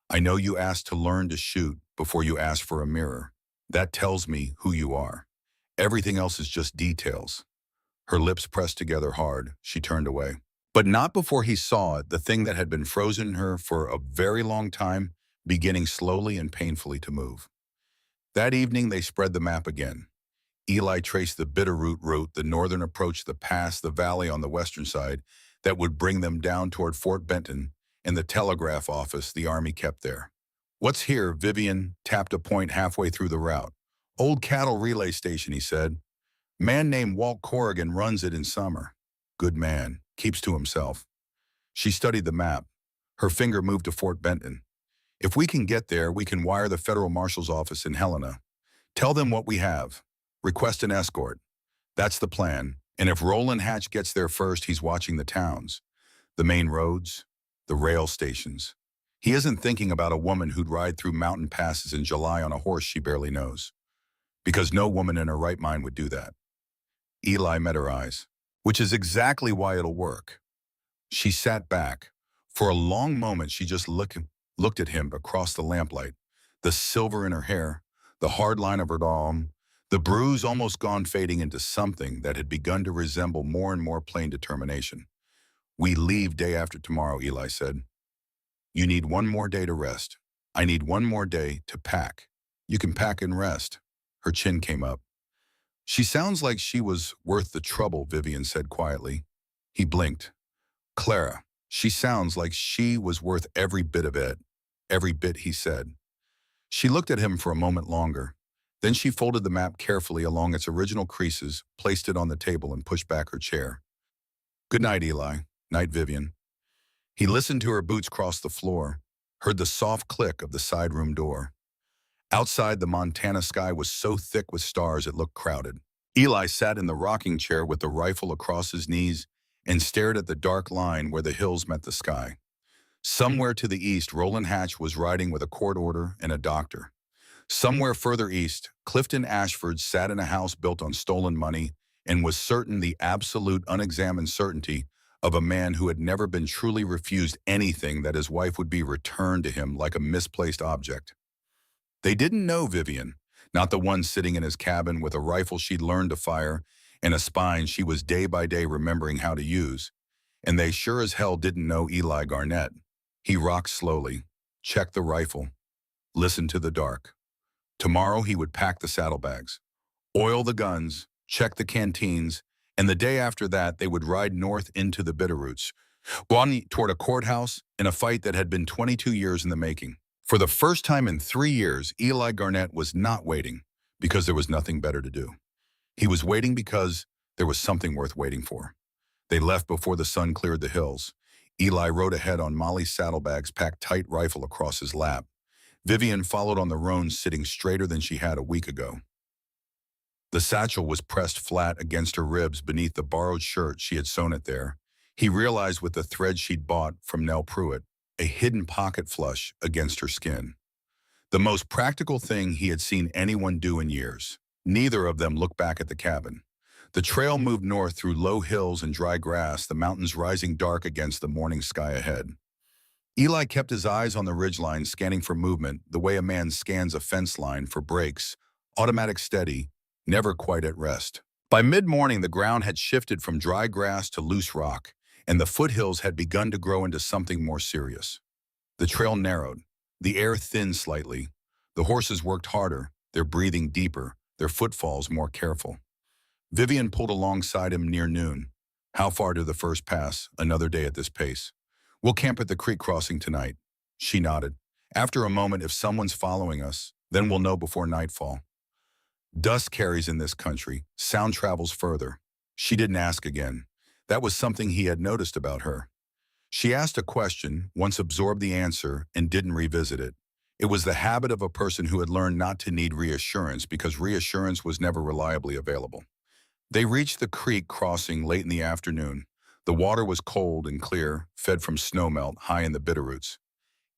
I know you asked to learn to shoot before you asked for a mirror. That tells me who you are. Everything else is just details. Her lips pressed together hard. She turned away. But not before he saw it, the thing that had been frozen in her for a very long time, beginning slowly and painfully to move. That evening, they spread the map again. Eli traced the Bitterroot route, the northern approach, the pass, the valley on the western side that would bring them down toward Fort Benton and the telegraph office the Army kept there. What's here? Vivian tapped a point halfway through the route. Old cattle relay station, he said. Man named Walt Corrigan runs it in summer. Good man, keeps to himself. She studied the map. Her finger moved to Fort Benton. If we can get there, we can wire the federal marshal's office in Helena. Tell them what we have. Request an escort. That's the plan. And if Roland Hatch gets there first, he's watching the towns, the main roads, the rail stations. He isn't thinking about a woman who'd ride through mountain passes in July on a horse she barely knows. Because no woman in her right mind would do that. Eli met her eyes, which is exactly why it'll work. She sat back. For a long moment, she just looked at him across the lamplight, the silver in her hair, the hard line of her arm, the bruise almost gone, fading into something that had begun to resemble more and more plain determination. We leave day after tomorrow, Eli said. You need 1 more day to rest. I need 1 more day to pack. You can pack and rest. Her chin came up. She sounds like she was worth the trouble, Vivian said quietly. He blinked. Clara, she sounds like she was worth every bit of it. Every bit, he said. She looked at him for a moment longer. Then she folded the map carefully along its original creases, placed it on the table, and pushed back her chair. Good night, Eli. Night, Vivian. He listened to her boots cross the floor, heard the soft click of the side room door. Outside, the Montana sky was so thick with stars it looked crowded. Eli sat in the rocking chair with the rifle across his knees and stared at the dark line where the hills met the sky. Somewhere to the east, Roland Hatch was riding with a court order and a doctor. Somewhere further east, Clifton Ashford sat in a house built on stolen money and was certain the absolute unexamined certainty of a man who had never been truly refused anything that his wife would be returned to him like a misplaced object. They didn't know Vivian, not the one sitting in his cabin with a rifle she'd learned to fire and a spine she was day by day remembering how to use. And they sure as hell didn't know Eli Garnett. He rocked slowly, checked the rifle, listened to the dark. Tomorrow he would pack the saddlebags, oil the guns, check the canteens, and the day after that they would ride north into the Bitterroots, one toward a courthouse in a fight that had been 22 years in the making. For the first time in 3 years, Eli Garnett was not waiting because there was nothing better to do. He was waiting because there was something worth waiting for. They left before the sun cleared the hills. Eli rode ahead on Molly's saddlebags, packed tight rifle across his lap. Vivian followed on the roan, sitting straighter than she had a week ago. The satchel was pressed flat against her ribs beneath the borrowed shirt she had sewn it there. He realized with the thread she'd bought from Nell Pruitt, a hidden pocket flush against her skin. The most practical thing he had seen anyone do in years. Neither of them looked back at the cabin. The trail moved north through low hills and dry grass, the mountains rising dark against the morning sky ahead. Eli kept his eyes on the ridgeline, scanning for movement, the way a man scans a fence line for breaks, automatic steady, never quite at rest. By mid-morning, the ground had shifted from dry grass to loose rock, and the foothills had begun to grow into something more serious. The trail narrowed, the air thinned slightly. The horses worked harder, their breathing deeper, their footfalls more careful. Vivian pulled alongside him near noon. How far to the first pass, another day at this pace? We'll camp at the creek crossing tonight. She nodded. After a moment, if someone's following us, then we'll know before nightfall. Dust carries in this country, sound travels further. She didn't ask again. That was something he had noticed about her. She asked a question, once absorbed the answer, and didn't revisit it. It was the habit of a person who had learned not to need reassurance because reassurance was never reliably available. They reached the creek crossing late in the afternoon. The water was cold and clear, fed from snowmelt high in the Bitterroots.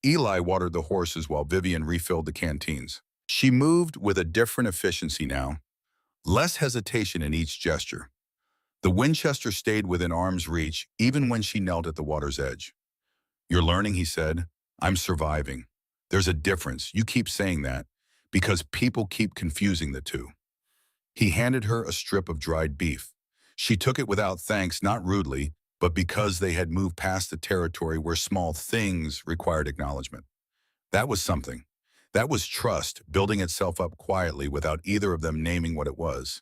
Eli watered the horses while Vivian refilled the canteens. She moved with a different efficiency now, less hesitation in each gesture. The Winchester stayed within arm's reach even when she knelt at the water's edge. "You're learning," he said. "I'm surviving. There's a difference. You keep saying that because people keep confusing the two." He handed her a strip of dried beef. She took it without thanks, not rudely, but because they had moved past the territory where small things required acknowledgement. That was something. That was trust, building itself up quietly without either of them naming what it was.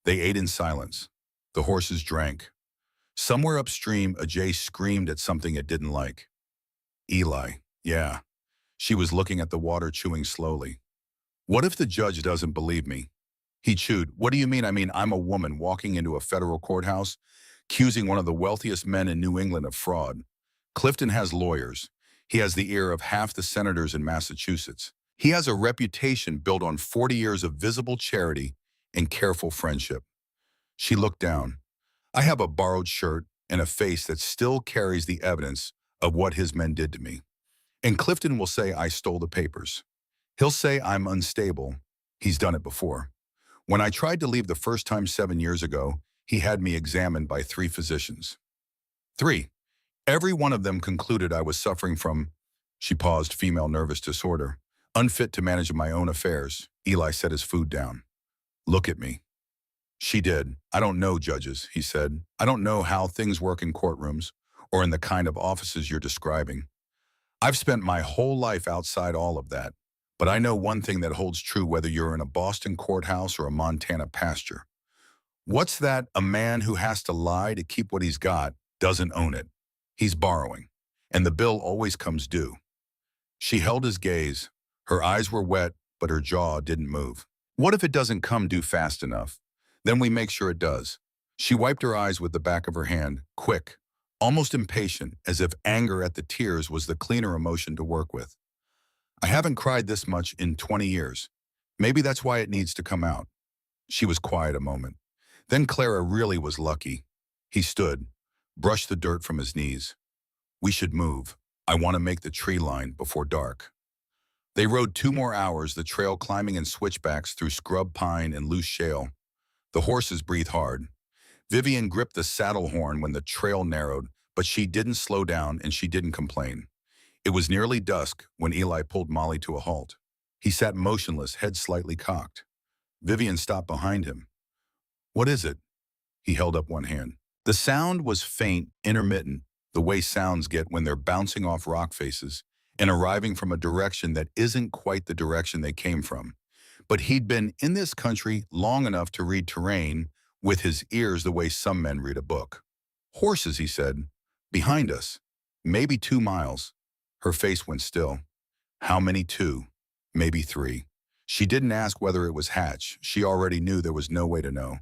They ate in silence. The horses drank. Somewhere upstream, a jay screamed at something it didn't like. Eli, yeah. She was looking at the water, chewing slowly. "What if the judge doesn't believe me?" He chewed. "What do you mean?" I'm a woman walking into a federal courthouse, accusing one of the wealthiest men in New England of fraud. Clifton has lawyers. He has the ear of half the senators in Massachusetts. He has a reputation built on 40 years of visible charity and careful friendship. She looked down. "I have a borrowed shirt and a face that still carries the evidence of what his men did to me. And Clifton will say I stole the papers. He'll say I'm unstable. He's done it before. When I tried to leave the first time 7 years ago, he had me examined by 3 physicians. 3. Every one of them concluded I was suffering from," she paused, "female nervous disorder, unfit to manage my own affairs." Eli set his food down. "Look at me." She did. "I don't know judges," he said. "I don't know how things work in courtrooms or in the kind of offices you're describing. I've spent my whole life outside all of that. But I know one thing that holds true whether you're in a Boston courthouse or a Montana pasture. What's that? A man who has to lie to keep what he's got doesn't own it. He's borrowing. And the bill always comes due." She held his gaze. Her eyes were wet, but her jaw didn't move. "What if it doesn't come due fast enough? Then we make sure it does. She wiped her eyes with the back of her hand, quick, almost impatient, as if anger at the tears was the cleaner emotion to work with. I haven't cried this much in 20 years. Maybe that's why it needs to come out. She was quiet a moment. Then Clara really was lucky. He stood, brushed the dirt from his knees. We should move. I want to make the tree line before dark. They rode 2 more hours, the trail climbing in switchbacks through scrub pine and loose shale. The horses breathed hard. Vivian gripped the saddle horn when the trail narrowed, but she didn't slow down and she didn't complain. It was nearly dusk when Eli pulled Molly to a halt. He sat motionless, head slightly cocked. Vivian stopped behind him. What is it? He held up one hand. The sound was faint, intermittent, the way sounds get when they're bouncing off rock faces and arriving from a direction that isn't quite the direction they came from. But he'd been in this country long enough to read terrain with his ears the way some men read a book. Horses, he said. Behind us. Maybe 2 miles. Her face went still. How many 2? Maybe 3. She didn't ask whether it was Hatch. She already knew there was no way to know.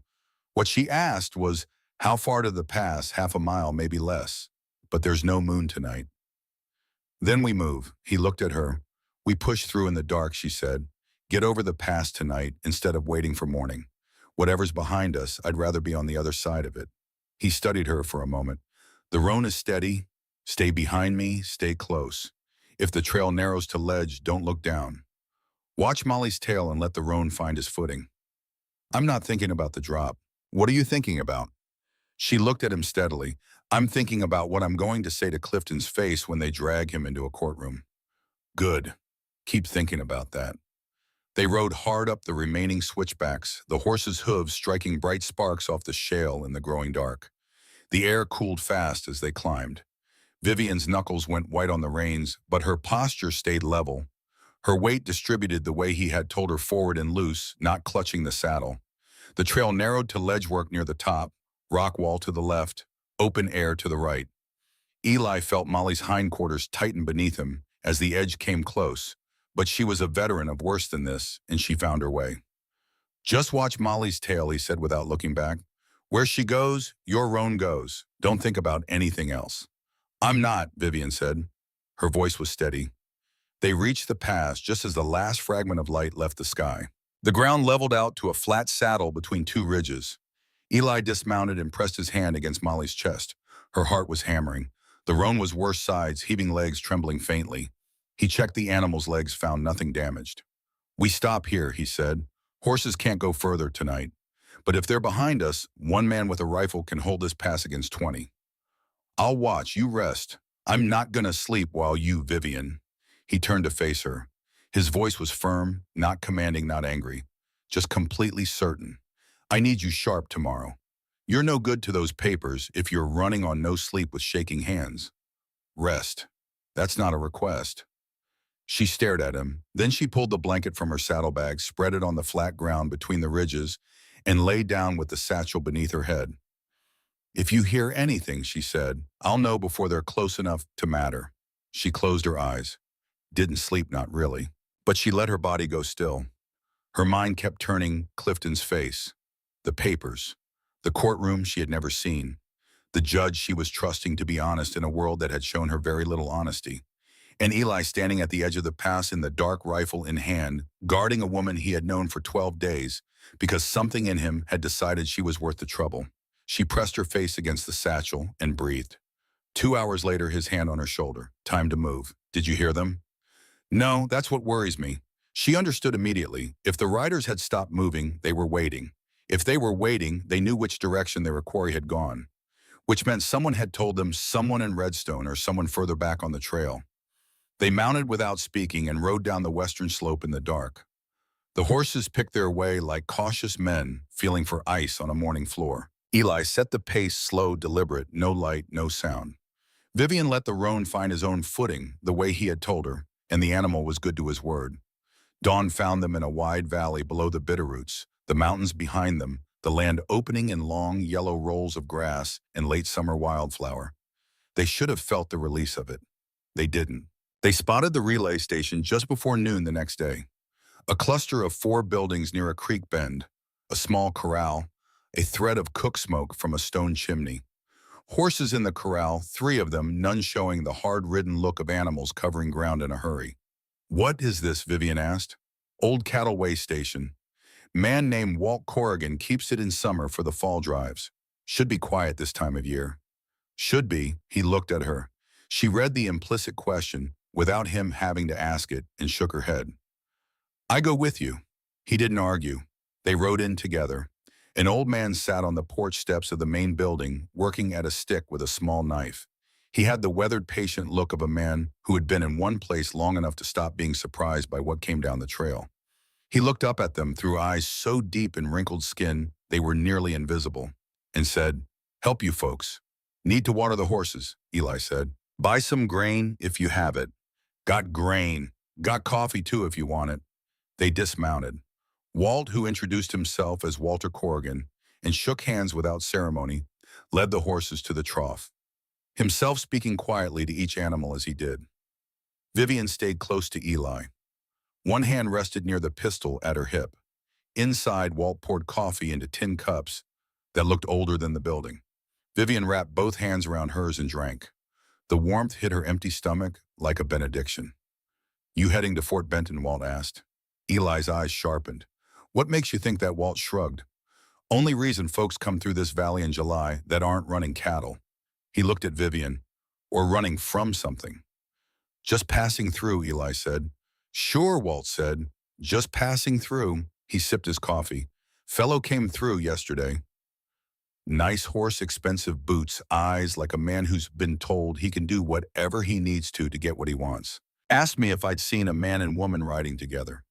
What she asked was, how far to the pass? Half a mile, maybe less. But there's no moon tonight. Then we move. He looked at her. We push through in the dark, she said. Get over the pass tonight instead of waiting for morning. Whatever's behind us, I'd rather be on the other side of it. He studied her for a moment. The roan is steady. Stay behind me, stay close. If the trail narrows to ledge, don't look down. Watch Molly's tail and let the roan find his footing. I'm not thinking about the drop. What are you thinking about? She looked at him steadily. I'm thinking about what I'm going to say to Clifton's face when they drag him into a courtroom. Good. Keep thinking about that. They rode hard up the remaining switchbacks, the horses' hooves striking bright sparks off the shale in the growing dark. The air cooled fast as they climbed. Vivian's knuckles went white on the reins, but her posture stayed level. Her weight distributed the way he had told her, forward and loose, not clutching the saddle. The trail narrowed to ledgework near the top, rock wall to the left, open air to the right. Eli felt Molly's hindquarters tighten beneath him as the edge came close, but she was a veteran of worse than this, and she found her way. Just watch Molly's tail, he said without looking back. Where she goes, your roan goes. Don't think about anything else. I'm not, Vivian said. Her voice was steady. They reached the pass just as the last fragment of light left the sky. The ground leveled out to a flat saddle between 2 ridges. Eli dismounted and pressed his hand against Molly's chest. Her heart was hammering. The roan was worse sides, heaving legs trembling faintly. He checked the animal's legs, found nothing damaged. We stop here, he said. Horses can't go further tonight. But if they're behind us, 1 man with a rifle can hold this pass against 20. I'll watch, you rest. I'm not gonna sleep while you, Vivian. He turned to face her. His voice was firm, not commanding, not angry, just completely certain. I need you sharp tomorrow. You're no good to those papers if you're running on no sleep with shaking hands. Rest. That's not a request. She stared at him. Then she pulled the blanket from her saddlebag, spread it on the flat ground between the ridges, and lay down with the satchel beneath her head. If you hear anything, she said, I'll know before they're close enough to matter. She closed her eyes. Didn't sleep, not really. But she let her body go still. Her mind kept turning Clifton's face, the papers, the courtroom she had never seen, the judge she was trusting to be honest in a world that had shown her very little honesty, and Eli standing at the edge of the pass in the dark, rifle in hand, guarding a woman he had known for 12 days because something in him had decided she was worth the trouble. She pressed her face against the satchel and breathed. 2 hours later, his hand on her shoulder. Time to move. Did you hear them? No, that's what worries me. She understood immediately. If the riders had stopped moving, they were waiting. If they were waiting, they knew which direction their quarry had gone, which meant someone had told them, someone in Redstone or someone further back on the trail. They mounted without speaking and rode down the western slope in the dark. The horses picked their way like cautious men feeling for ice on a morning floor. Eli set the pace slow, deliberate, no light, no sound. Vivian let the roan find his own footing the way he had told her, and the animal was good to his word. Dawn found them in a wide valley below the bitterroots, the mountains behind them, the land opening in long yellow rolls of grass and late summer wildflower. They should have felt the release of it. They didn't. They spotted the relay station just before noon the next day. A cluster of 4 buildings near a creek bend, a small corral, a thread of cook smoke from a stone chimney. Horses in the corral, 3 of them, none showing the hard-ridden look of animals covering ground in a hurry. "What is this?" Vivian asked. "Old cattle way station. Man named Walt Corrigan keeps it in summer for the fall drives. Should be quiet this time of year." "Should be." He looked at her. She read the implicit question without him having to ask it and shook her head. "I go with you." He didn't argue. They rode in together. An old man sat on the porch steps of the main building, working at a stick with a small knife. He had the weathered, patient look of a man who had been in one place long enough to stop being surprised by what came down the trail. He looked up at them through eyes so deep in wrinkled skin they were nearly invisible, and said, "Help you folks." "Need to water the horses," Eli said. "Buy some grain if you have it." "Got grain. Got coffee too if you want it." They dismounted. Walt, who introduced himself as Walter Corrigan and shook hands without ceremony, led the horses to the trough, himself speaking quietly to each animal as he did. Vivian stayed close to Eli. One hand rested near the pistol at her hip. Inside, Walt poured coffee into tin cups that looked older than the building. Vivian wrapped both hands around hers and drank. The warmth hit her empty stomach like a benediction. "You heading to Fort Benton?" Walt asked. Eli's eyes sharpened. "What makes you think that?" Walt shrugged. "Only reason folks come through this valley in July that aren't running cattle." He looked at Vivian. "Or running from something." "Just passing through," Eli said. "Sure," Walt said. "Just passing through." He sipped his coffee. "Fellow came through yesterday. Nice horse, expensive boots, eyes like a man who's been told he can do whatever he needs to get what he wants. Asked me if I'd seen a man and woman riding together."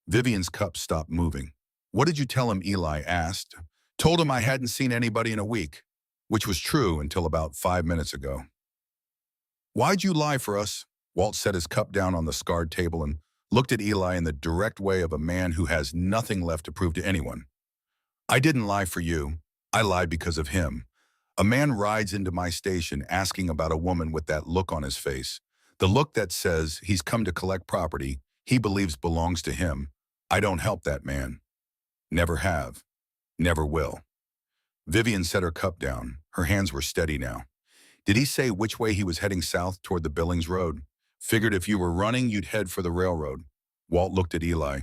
Vivian's cup stopped moving. "What did you tell him?" Eli asked. "Told him I hadn't seen anybody in a week," which was true until about 5 minutes ago. "Why'd you lie for us?" Walt set his cup down on the scarred table and looked at Eli in the direct way of a man who has nothing left to prove to anyone. "I didn't lie for you. I lied because of him. A man rides into my station asking about a woman with that look on his face. The look that says he's come to collect property he believes belongs to him. I don't help that man. Never have. Never will." Vivian set her cup down. Her hands were steady now. "Did he say which way he was heading? South toward the Billings Road. Figured if you were running, you'd head for the railroad." Walt looked at Eli.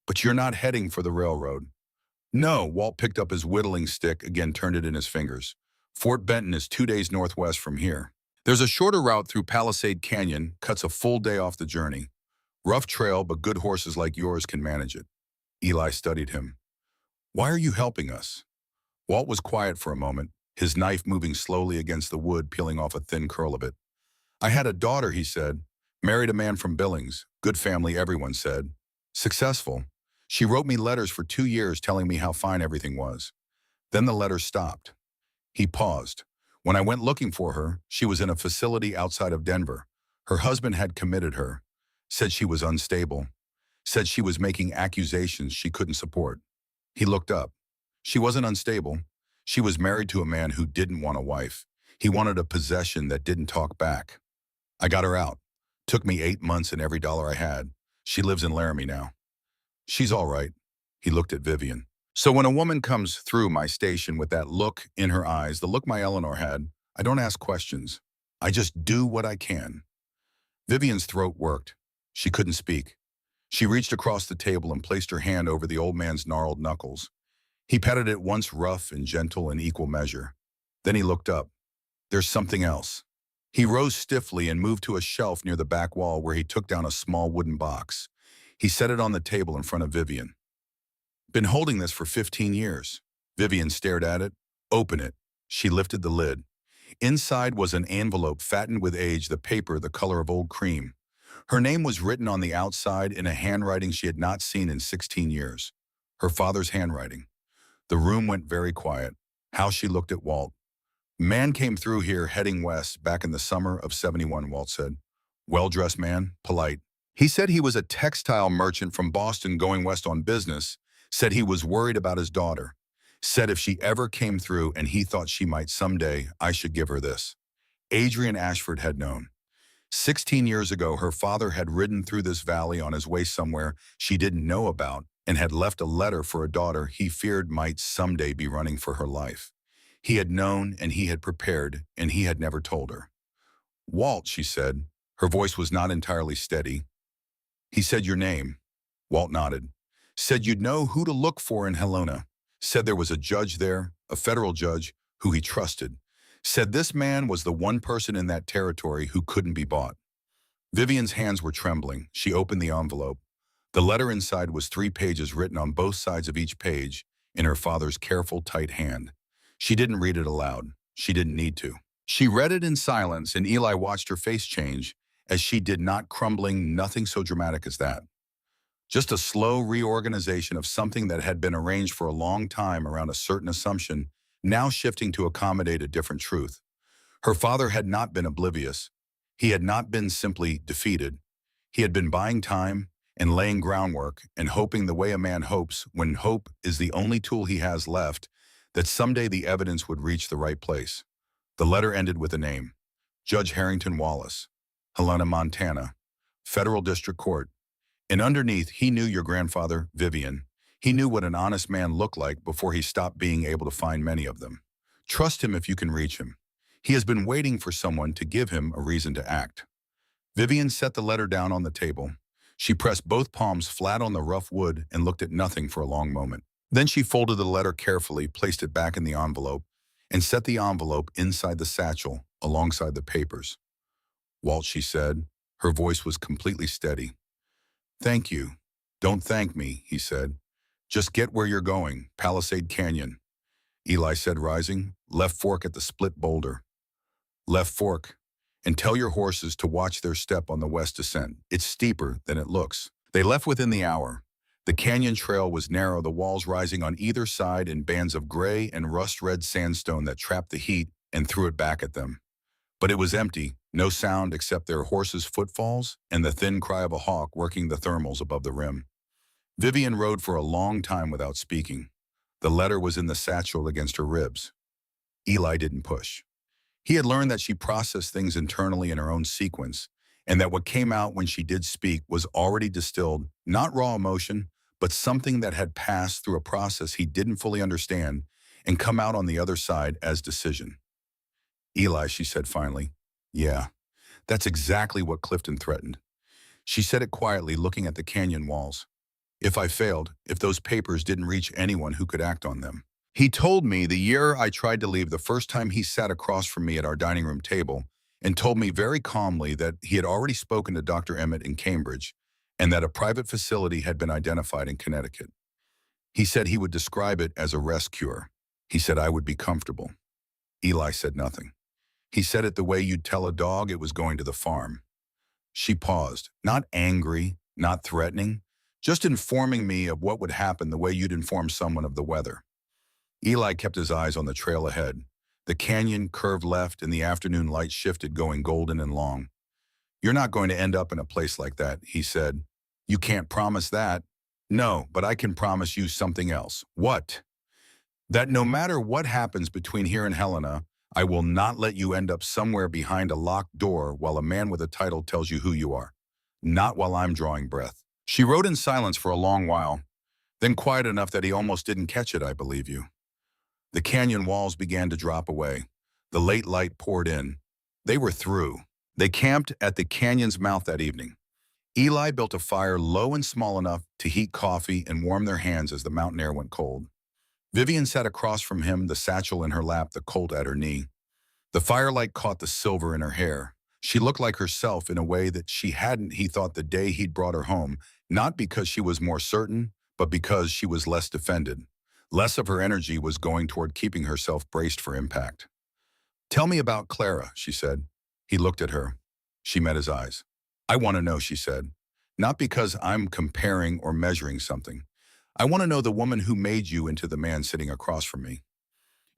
"But you're not heading for the railroad." "No." Walt picked up his whittling stick, again turned it in his fingers. "Fort Benton is 2 days northwest from here. There's a shorter route through Palisade Canyon, cuts a full day off the journey. Rough trail, but good horses like yours can manage it." Eli studied him. "Why are you helping us?" Walt was quiet for a moment, his knife moving slowly against the wood, peeling off a thin curl of it. "I had a daughter," he said. "Married a man from Billings. Good family, everyone said. Successful. She wrote me letters for 2 years telling me how fine everything was. Then the letters stopped." He paused. "When I went looking for her, she was in a facility outside of Denver. Her husband had committed her. Said she was unstable. Said she was making accusations she couldn't support." He looked up. "She wasn't unstable. She was married to a man who didn't want a wife. He wanted a possession that didn't talk back. I got her out. Took me 8 months and every dollar I had. She lives in Laramie now. She's all right." He looked at Vivian. "So when a woman comes through my station with that look in her eyes, the look my Eleanor had, I don't ask questions. I just do what I can." Vivian's throat worked. She couldn't speak. She reached across the table and placed her hand over the old man's gnarled knuckles. He patted it once rough and gentle in equal measure. Then he looked up. "There's something else." He rose stiffly and moved to a shelf near the back wall where he took down a small wooden box. He set it on the table in front of Vivian. "Been holding this for 15 years. Vivian stared at it. "Open it." She lifted the lid. Inside was an envelope fattened with age, the paper the color of old cream. Her name was written on the outside in a handwriting she had not seen in 16 years. Her father's handwriting. The room went very quiet. How she looked at Walt. "Man came through here heading west back in the summer of '71, Walt said. "Well-dressed man, polite. He said he was a textile merchant from Boston going west on business. Said he was worried about his daughter. Said if she ever came through and he thought she might someday, I should give her this." Adrian Ashford had known. 16 years ago, her father had ridden through this valley on his way somewhere she didn't know about and had left a letter for a daughter he feared might someday be running for her life. He had known and he had prepared, and he had never told her. "Walt," she said. Her voice was not entirely steady. "He said your name." Walt nodded. "Said you'd know who to look for in Helena. Said there was a judge there, a federal judge, who he trusted. Said this man was the one person in that territory who couldn't be bought." Vivian's hands were trembling. She opened the envelope. The letter inside was 3 pages written on both sides of each page in her father's careful, tight hand. She didn't read it aloud. She didn't need to. She read it in silence, and Eli watched her face change as she did not, crumbling, nothing so dramatic as that. Just a slow reorganization of something that had been arranged for a long time around a certain assumption, now shifting to accommodate a different truth. Her father had not been oblivious. He had not been simply defeated. He had been buying time and laying groundwork and hoping the way a man hopes when hope is the only tool he has left, that someday the evidence would reach the right place. The letter ended with a name: Judge Harrington Wallace, Helena, Montana, Federal District Court. And underneath, he knew your grandfather, Vivian. He knew what an honest man looked like before he stopped being able to find many of them. Trust him if you can reach him. He has been waiting for someone to give him a reason to act. Vivian set the letter down on the table. She pressed both palms flat on the rough wood and looked at nothing for a long moment. Then she folded the letter carefully, placed it back in the envelope, and set the envelope inside the satchel alongside the papers. "Walt," she said. Her voice was completely steady. "Thank you." "Don't thank me," he said. "Just get where you're going, Palisade Canyon." Eli said, rising. "Left fork at the split boulder." "Left fork. And tell your horses to watch their step on the west descent. It's steeper than it looks." They left within the hour. The canyon trail was narrow, the walls rising on either side in bands of gray and rust-red sandstone that trapped the heat and threw it back at them. But it was empty, no sound except their horses' footfalls and the thin cry of a hawk working the thermals above the rim. Vivian rode for a long time without speaking. The letter was in the satchel against her ribs. Eli didn't push. He had learned that she processed things internally in her own sequence, and that what came out when she did speak was already distilled, not raw emotion, but something that had passed through a process he didn't fully understand and come out on the other side as decision. "Eli," she said finally. "Yeah, that's exactly what Clifton threatened." She said it quietly, looking at the canyon walls. "If I failed, if those papers didn't reach anyone who could act on them. He told me the year I tried to leave, the first time he sat across from me at our dining room table, and told me very calmly that he had already spoken to Dr. Emmett in Cambridge and that a private facility had been identified in Connecticut. He said he would describe it as a rest cure. He said I would be comfortable." Eli said nothing. "He said it the way you'd tell a dog it was going to the farm." She paused, not angry, not threatening, just informing me of what would happen the way you'd inform someone of the weather. Eli kept his eyes on the trail ahead. The canyon curved left and the afternoon light shifted, going golden and long. "You're not going to end up in a place like that," he said. "You can't promise that." "No, but I can promise you something else." "What?" "That no matter what happens between here and Helena, I will not let you end up somewhere behind a locked door while a man with a title tells you who you are. Not while I'm drawing breath." She rode in silence for a long while, then quiet enough that he almost didn't catch it. "I believe you." The canyon walls began to drop away. The late light poured in. They were through. They camped at the canyon's mouth that evening. Eli built a fire low and small enough to heat coffee and warm their hands as the mountain air went cold. Vivian sat across from him, the satchel in her lap, the Colt at her knee. The firelight caught the silver in her hair. She looked like herself in a way that she hadn't, he thought, the day he'd brought her home, not because she was more certain, but because she was less defended. Less of her energy was going toward keeping herself braced for impact. "Tell me about Clara," she said. He looked at her. She met his eyes. "I want to know," she said. "Not because I'm comparing or measuring something. I want to know the woman who made you into the man sitting across from me."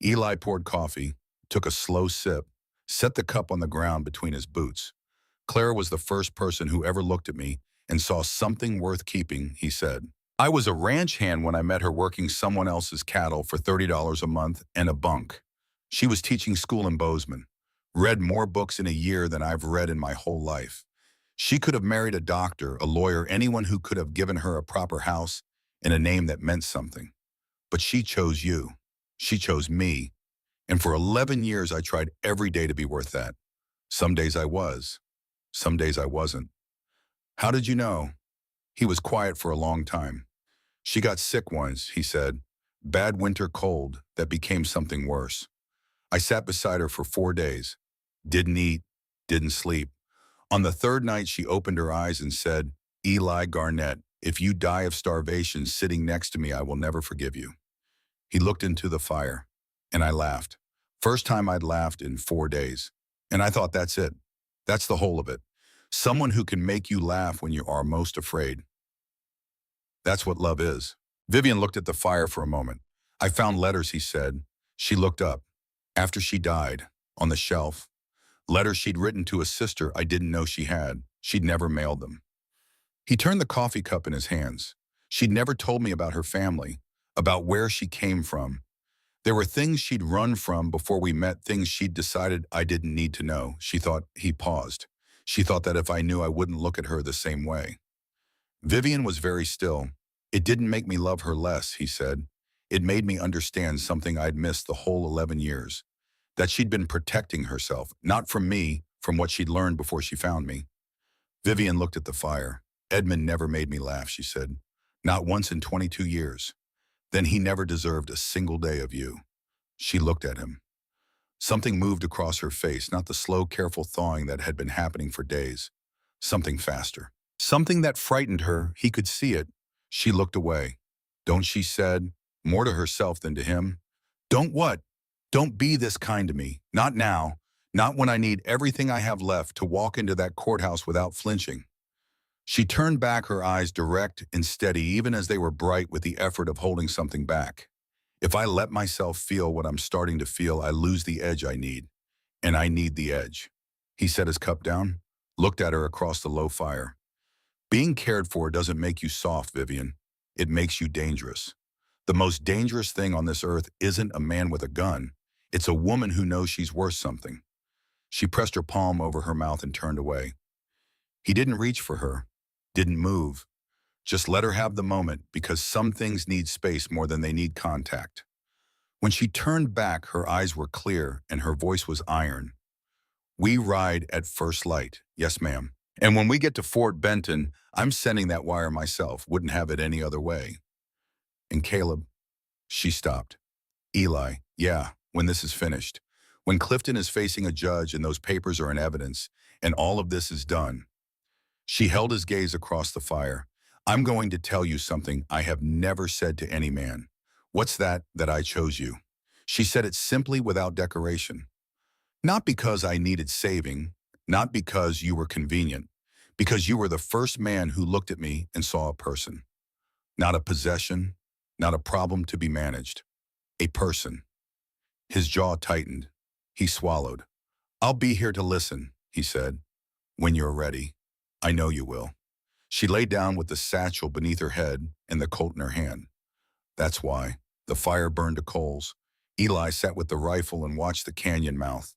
Eli poured coffee, took a slow sip, set the cup on the ground between his boots. "Clara was the first person who ever looked at me and saw something worth keeping," he said. "I was a ranch hand when I met her, working someone else's cattle for $30 a month and a bunk. She was teaching school in Bozeman. Read more books in a year than I've read in my whole life. She could have married a doctor, a lawyer, anyone who could have given her a proper house, and a name that meant something. But she chose you. She chose me. And for 11 years, I tried every day to be worth that. Some days I was. Some days I wasn't. How did you know? He was quiet for a long time. She got sick once, he said. Bad winter cold that became something worse. I sat beside her for 4 days. Didn't eat, didn't sleep. On the third night, she opened her eyes and said, Eli Garnett, if you die of starvation sitting next to me, I will never forgive you. He looked into the fire, and I laughed. First time I'd laughed in 4 days. And I thought, that's it. That's the whole of it. Someone who can make you laugh when you are most afraid. That's what love is. Vivian looked at the fire for a moment. I found letters, he said. She looked up. After she died, on the shelf, letters she'd written to a sister I didn't know she had. She'd never mailed them. He turned the coffee cup in his hands. She'd never told me about her family, about where she came from. There were things she'd run from before we met, things she'd decided I didn't need to know. She thought. He paused. She thought that if I knew, I wouldn't look at her the same way. Vivian was very still. It didn't make me love her less, he said. It made me understand something I'd missed the whole 11 years. That she'd been protecting herself, not from me, from what she'd learned before she found me. Vivian looked at the fire. Edmund never made me laugh, she said. Not once in 22 years. Then he never deserved a single day of you. She looked at him. Something moved across her face, not the slow, careful thawing that had been happening for days. Something faster. Something that frightened her. He could see it. She looked away. Don't, she said, more to herself than to him. Don't what? Don't be this kind to me. Not now. Not when I need everything I have left to walk into that courthouse without flinching. She turned back, her eyes direct and steady, even as they were bright with the effort of holding something back. If I let myself feel what I'm starting to feel, I lose the edge I need. And I need the edge. He set his cup down, looked at her across the low fire. Being cared for doesn't make you soft, Vivian. It makes you dangerous. The most dangerous thing on this earth isn't a man with a gun. It's a woman who knows she's worth something. She pressed her palm over her mouth and turned away. He didn't reach for her, didn't move. Just let her have the moment, because some things need space more than they need contact. When she turned back, her eyes were clear and her voice was iron. We ride at first light. Yes, ma'am. And when we get to Fort Benton, I'm sending that wire myself. Wouldn't have it any other way. And Caleb, she stopped. Eli, yeah, when this is finished. When Clifton is facing a judge and those papers are in evidence, and all of this is done. She held his gaze across the fire. I'm going to tell you something I have never said to any man. What's that I chose you? She said it simply, without decoration. Not because I needed saving, not because you were convenient, because you were the first man who looked at me and saw a person. Not a possession, not a problem to be managed. A person. His jaw tightened. He swallowed. I'll be here to listen, he said. When you're ready. I know you will. She lay down with the satchel beneath her head and the Colt in her hand. That's why. The fire burned to coals. Eli sat with the rifle and watched the canyon mouth.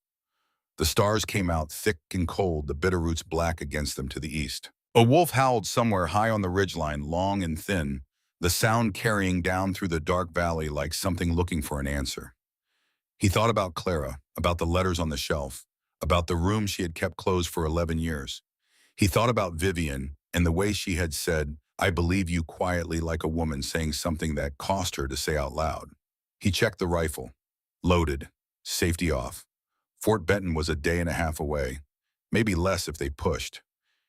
The stars came out thick and cold, the bitter roots black against them to the east. A wolf howled somewhere high on the ridgeline, long and thin, the sound carrying down through the dark valley like something looking for an answer. He thought about Clara, about the letters on the shelf, about the room she had kept closed for 11 years. He thought about Vivian and the way she had said, I believe you, quietly, like a woman saying something that cost her to say out loud. He checked the rifle. Loaded. Safety off. Fort Benton was a day and a half away, maybe less if they pushed.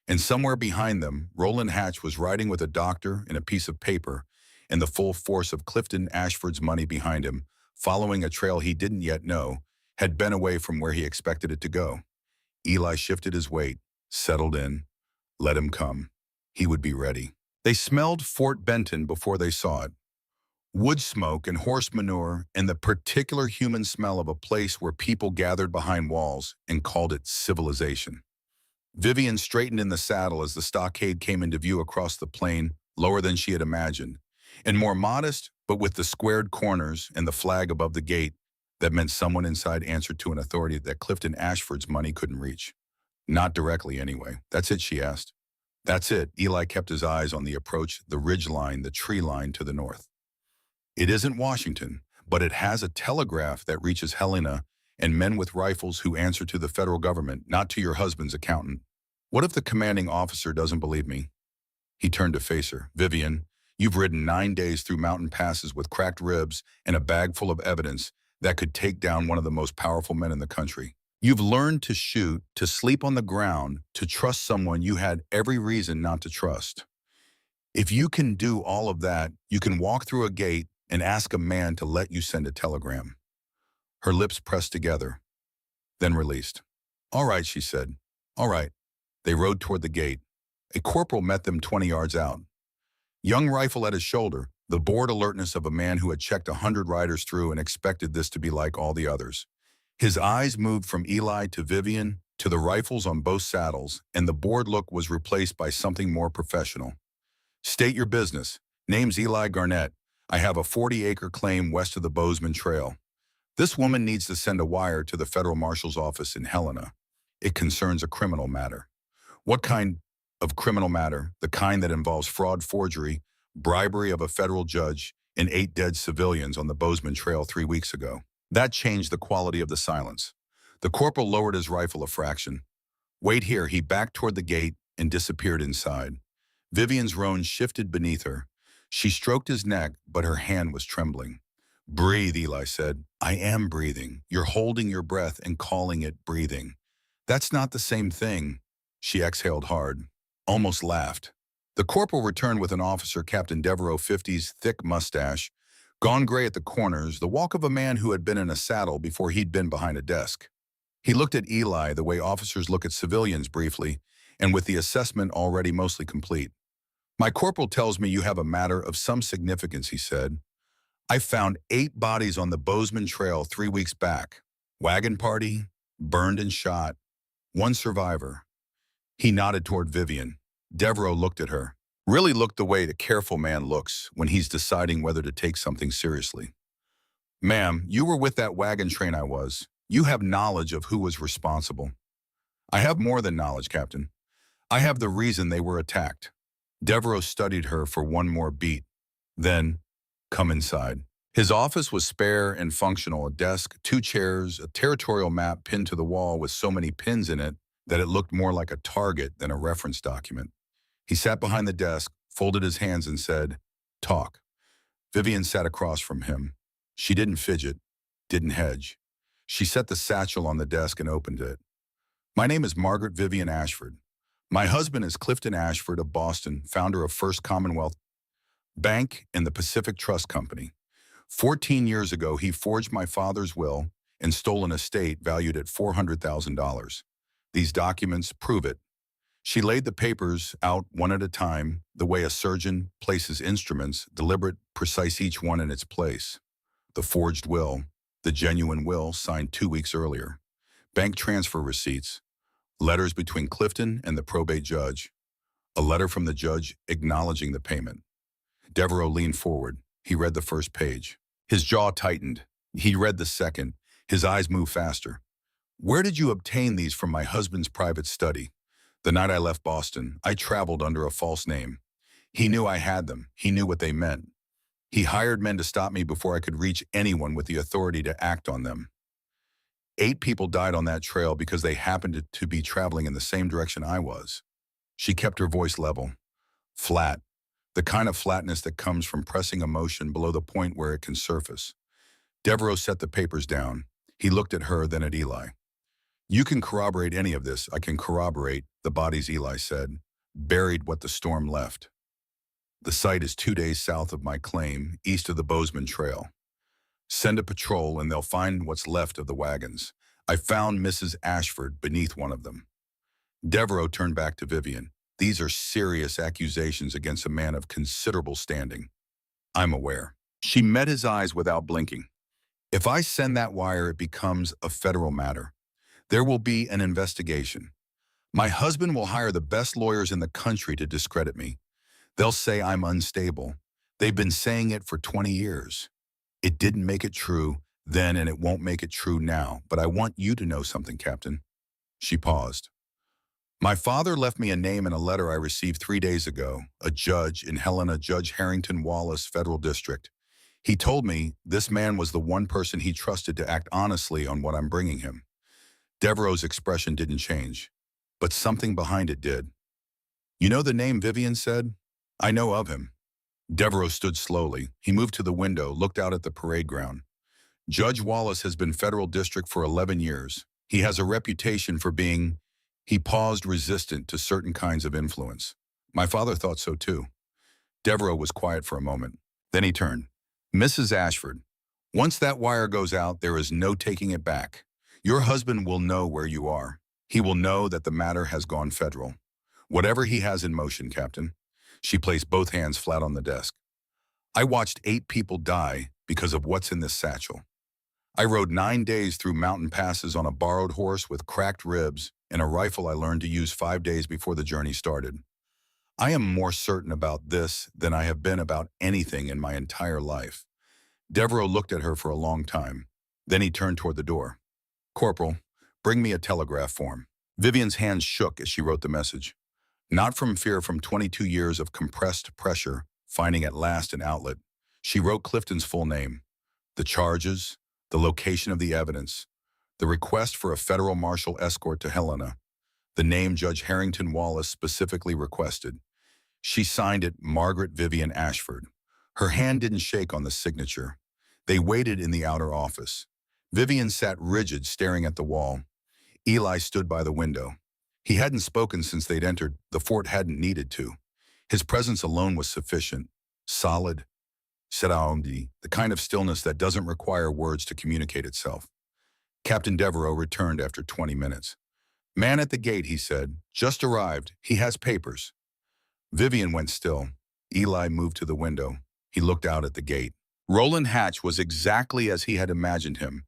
And somewhere behind them, Roland Hatch was riding with a doctor and a piece of paper and the full force of Clifton Ashford's money behind him, following a trail he didn't yet know, had been away from where he expected it to go. Eli shifted his weight, settled in. Let him come. He would be ready. They smelled Fort Benton before they saw it. Wood smoke and horse manure and the particular human smell of a place where people gathered behind walls and called it civilization. Vivian straightened in the saddle as the stockade came into view across the plain, lower than she had imagined, and more modest, but with the squared corners and the flag above the gate that meant someone inside answered to an authority that Clifton Ashford's money couldn't reach. Not directly, anyway. That's it, she asked. That's it. Eli kept his eyes on the approach, the ridge line, the tree line to the north. It isn't Washington, but it has a telegraph that reaches Helena and men with rifles who answer to the federal government, not to your husband's accountant. What if the commanding officer doesn't believe me? He turned to face her. Vivian, you've ridden 9 days through mountain passes with cracked ribs and a bag full of evidence that could take down one of the most powerful men in the country. You've learned to shoot, to sleep on the ground, to trust someone you had every reason not to trust. If you can do all of that, you can walk through a gate and ask a man to let you send a telegram. Her lips pressed together, then released. All right, she said. All right. They rode toward the gate. A corporal met them 20 yards out. Young rifle at his shoulder, the bored alertness of a man who had checked 100 riders through and expected this to be like all the others. His eyes moved from Eli to Vivian to the rifles on both saddles, and the bored look was replaced by something more professional. State your business. Name's Eli Garnett. I have a 40-acre claim west of the Bozeman Trail. This woman needs to send a wire to the federal marshal's office in Helena. It concerns a criminal matter. What kind of criminal matter? The kind that involves fraud, forgery, bribery of a federal judge, and 8 dead civilians on the Bozeman Trail 3 weeks ago. That changed the quality of the silence. The corporal lowered his rifle a fraction. Wait here, he backed toward the gate and disappeared inside. Vivian's roan shifted beneath her. She stroked his neck, but her hand was trembling. Breathe, Eli said. I am breathing. You're holding your breath and calling it breathing. That's not the same thing. She exhaled hard, almost laughed. The corporal returned with an officer, Captain Devereaux, 50s, thick mustache, gone gray at the corners, the walk of a man who had been in a saddle before he'd been behind a desk. He looked at Eli the way officers look at civilians briefly, and with the assessment already mostly complete. My corporal tells me you have a matter of some significance, he said. I found 8 bodies on the Bozeman Trail 3 weeks back. Wagon party, burned and shot, 1 survivor. He nodded toward Vivian. Devereaux looked at her. Really looked the way the careful man looks when he's deciding whether to take something seriously. Ma'am, you were with that wagon train I was. You have knowledge of who was responsible. I have more than knowledge, Captain. I have the reason they were attacked. Devereaux studied her for one more beat. Then, come inside. His office was spare and functional, a desk, 2 chairs, a territorial map pinned to the wall with so many pins in it that it looked more like a target than a reference document. He sat behind the desk, folded his hands and said, Talk. Vivian sat across from him. She didn't fidget, didn't hedge. She set the satchel on the desk and opened it. My name is Margaret Vivian Ashford. My husband is Clifton Ashford of Boston, founder of First Commonwealth Bank and the Pacific Trust Company. 14 years ago, he forged my father's will and stole an estate valued at $400,000. These documents prove it. She laid the papers out one at a time, the way a surgeon places instruments, deliberate, precise, each one in its place. The forged will, the genuine will signed 2 weeks earlier. Bank transfer receipts, letters between Clifton and the probate judge, a letter from the judge acknowledging the payment. Devereaux leaned forward. He read the first page. His jaw tightened. He read the second. His eyes moved faster. Where did you obtain these? From my husband's private study. The night I left Boston, I traveled under a false name. He knew I had them. He knew what they meant. He hired men to stop me before I could reach anyone with the authority to act on them. 8 people died on that trail because they happened to be traveling in the same direction I was. She kept her voice level, flat, the kind of flatness that comes from pressing emotion below the point where it can surface. Devereaux set the papers down. He looked at her, then at Eli. You can corroborate any of this. I can corroborate the bodies, Eli said. Buried what the storm left. The site is 2 days south of my claim, east of the Bozeman Trail. Send a patrol and they'll find what's left of the wagons. I found Mrs. Ashford beneath one of them. Devereaux turned back to Vivian. These are serious accusations against a man of considerable standing. I'm aware. She met his eyes without blinking. If I send that wire, it becomes a federal matter. There will be an investigation. My husband will hire the best lawyers in the country to discredit me. They'll say I'm unstable. They've been saying it for 20 years. It didn't make it true then and it won't make it true now, but I want you to know something, Captain. She paused. My father left me a name in a letter I received 3 days ago, a judge in Helena, Judge Harrington Wallace Federal District. He told me this man was the one person he trusted to act honestly on what I'm bringing him. Devereaux's expression didn't change, but something behind it did. You know the name, Vivian said? I know of him. Devereaux stood slowly. He moved to the window, looked out at the parade ground. Judge Wallace has been federal district for 11 years. He has a reputation for being, he paused, resistant to certain kinds of influence. My father thought so too. Devereaux was quiet for a moment. Then he turned. Mrs. Ashford, once that wire goes out, there is no taking it back. Your husband will know where you are. He will know that the matter has gone federal. Whatever he has in motion, Captain. She placed both hands flat on the desk. I watched 8 people die because of what's in this satchel. I rode 9 days through mountain passes on a borrowed horse with cracked ribs and a rifle I learned to use 5 days before the journey started. I am more certain about this than I have been about anything in my entire life. Devereaux looked at her for a long time. Then he turned toward the door. Corporal, bring me a telegraph form. Vivian's hands shook as she wrote the message. Not from fear, from 22 years of compressed pressure, finding at last an outlet. She wrote Clifton's full name, the charges, the location of the evidence, the request for a federal marshal escort to Helena, the name Judge Harrington Wallace specifically requested. She signed it Margaret Vivian Ashford. Her hand didn't shake on the signature. They waited in the outer office. Vivian sat rigid, staring at the wall. Eli stood by the window. He hadn't spoken since they'd entered. The fort hadn't needed to. His presence alone was sufficient. Solid, the kind of stillness that doesn't require words to communicate itself. Captain Devereaux returned after 20 minutes. Man at the gate, he said. Just arrived. He has papers. Vivian went still. Eli moved to the window. He looked out at the gate. Roland Hatch was exactly as he had imagined him.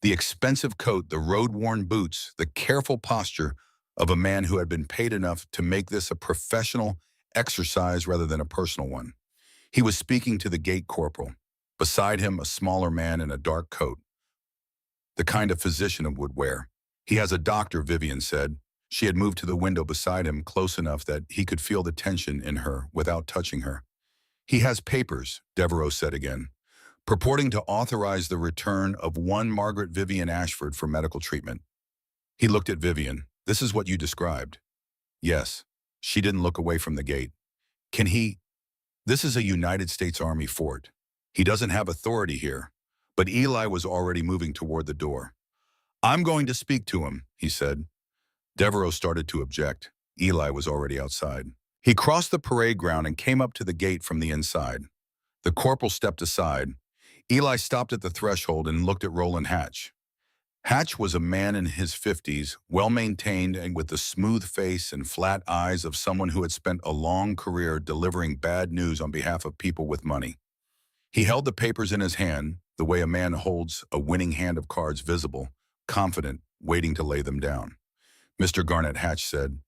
The expensive coat, the road-worn boots, the careful posture of a man who had been paid enough to make this a professional exercise rather than a personal one. He was speaking to the gate corporal. Beside him, a smaller man in a dark coat, the kind of physician would wear. He has a doctor, Vivian said. She had moved to the window beside him, close enough that he could feel the tension in her without touching her. He has papers, Devereaux said again, purporting to authorize the return of one Margaret Vivian Ashford for medical treatment. He looked at Vivian. This is what you described. Yes. She didn't look away from the gate. Can he? This is a United States Army fort. He doesn't have authority here. But Eli was already moving toward the door. I'm going to speak to him, he said. Devereaux started to object. Eli was already outside. He crossed the parade ground and came up to the gate from the inside. The corporal stepped aside. Eli stopped at the threshold and looked at Roland Hatch. Hatch was a man in his 50s, well-maintained and with the smooth face and flat eyes of someone who had spent a long career delivering bad news on behalf of people with money. He held the papers in his hand, the way a man holds a winning hand of cards, visible, confident, waiting to lay them down. Mr. Garnett, Hatch said.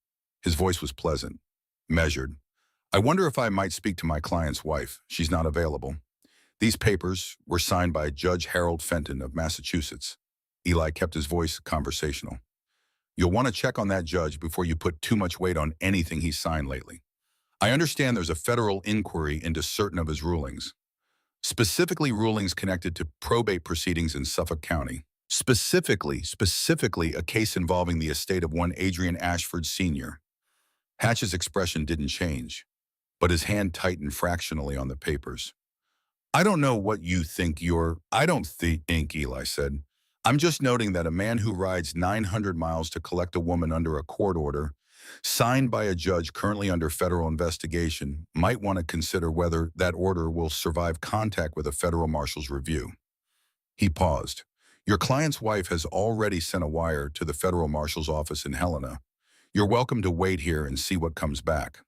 His voice was pleasant, measured. I wonder if I might speak to my client's wife. She's not available. These papers were signed by Judge Harold Fenton of Massachusetts. Eli kept his voice conversational. You'll want to check on that judge before you put too much weight on anything he's signed lately. I understand there's a federal inquiry into certain of his rulings, specifically rulings connected to probate proceedings in Suffolk County. Specifically a case involving the estate of one Adrian Ashford Sr. Hatch's expression didn't change, but his hand tightened fractionally on the papers. I don't know what you think I don't think, Eli said. I'm just noting that a man who rides 900 miles to collect a woman under a court order, signed by a judge currently under federal investigation, might want to consider whether that order will survive contact with a federal marshal's review. He paused. Your client's wife has already sent a wire to the federal marshal's office in Helena. You're welcome to wait here and see what comes back.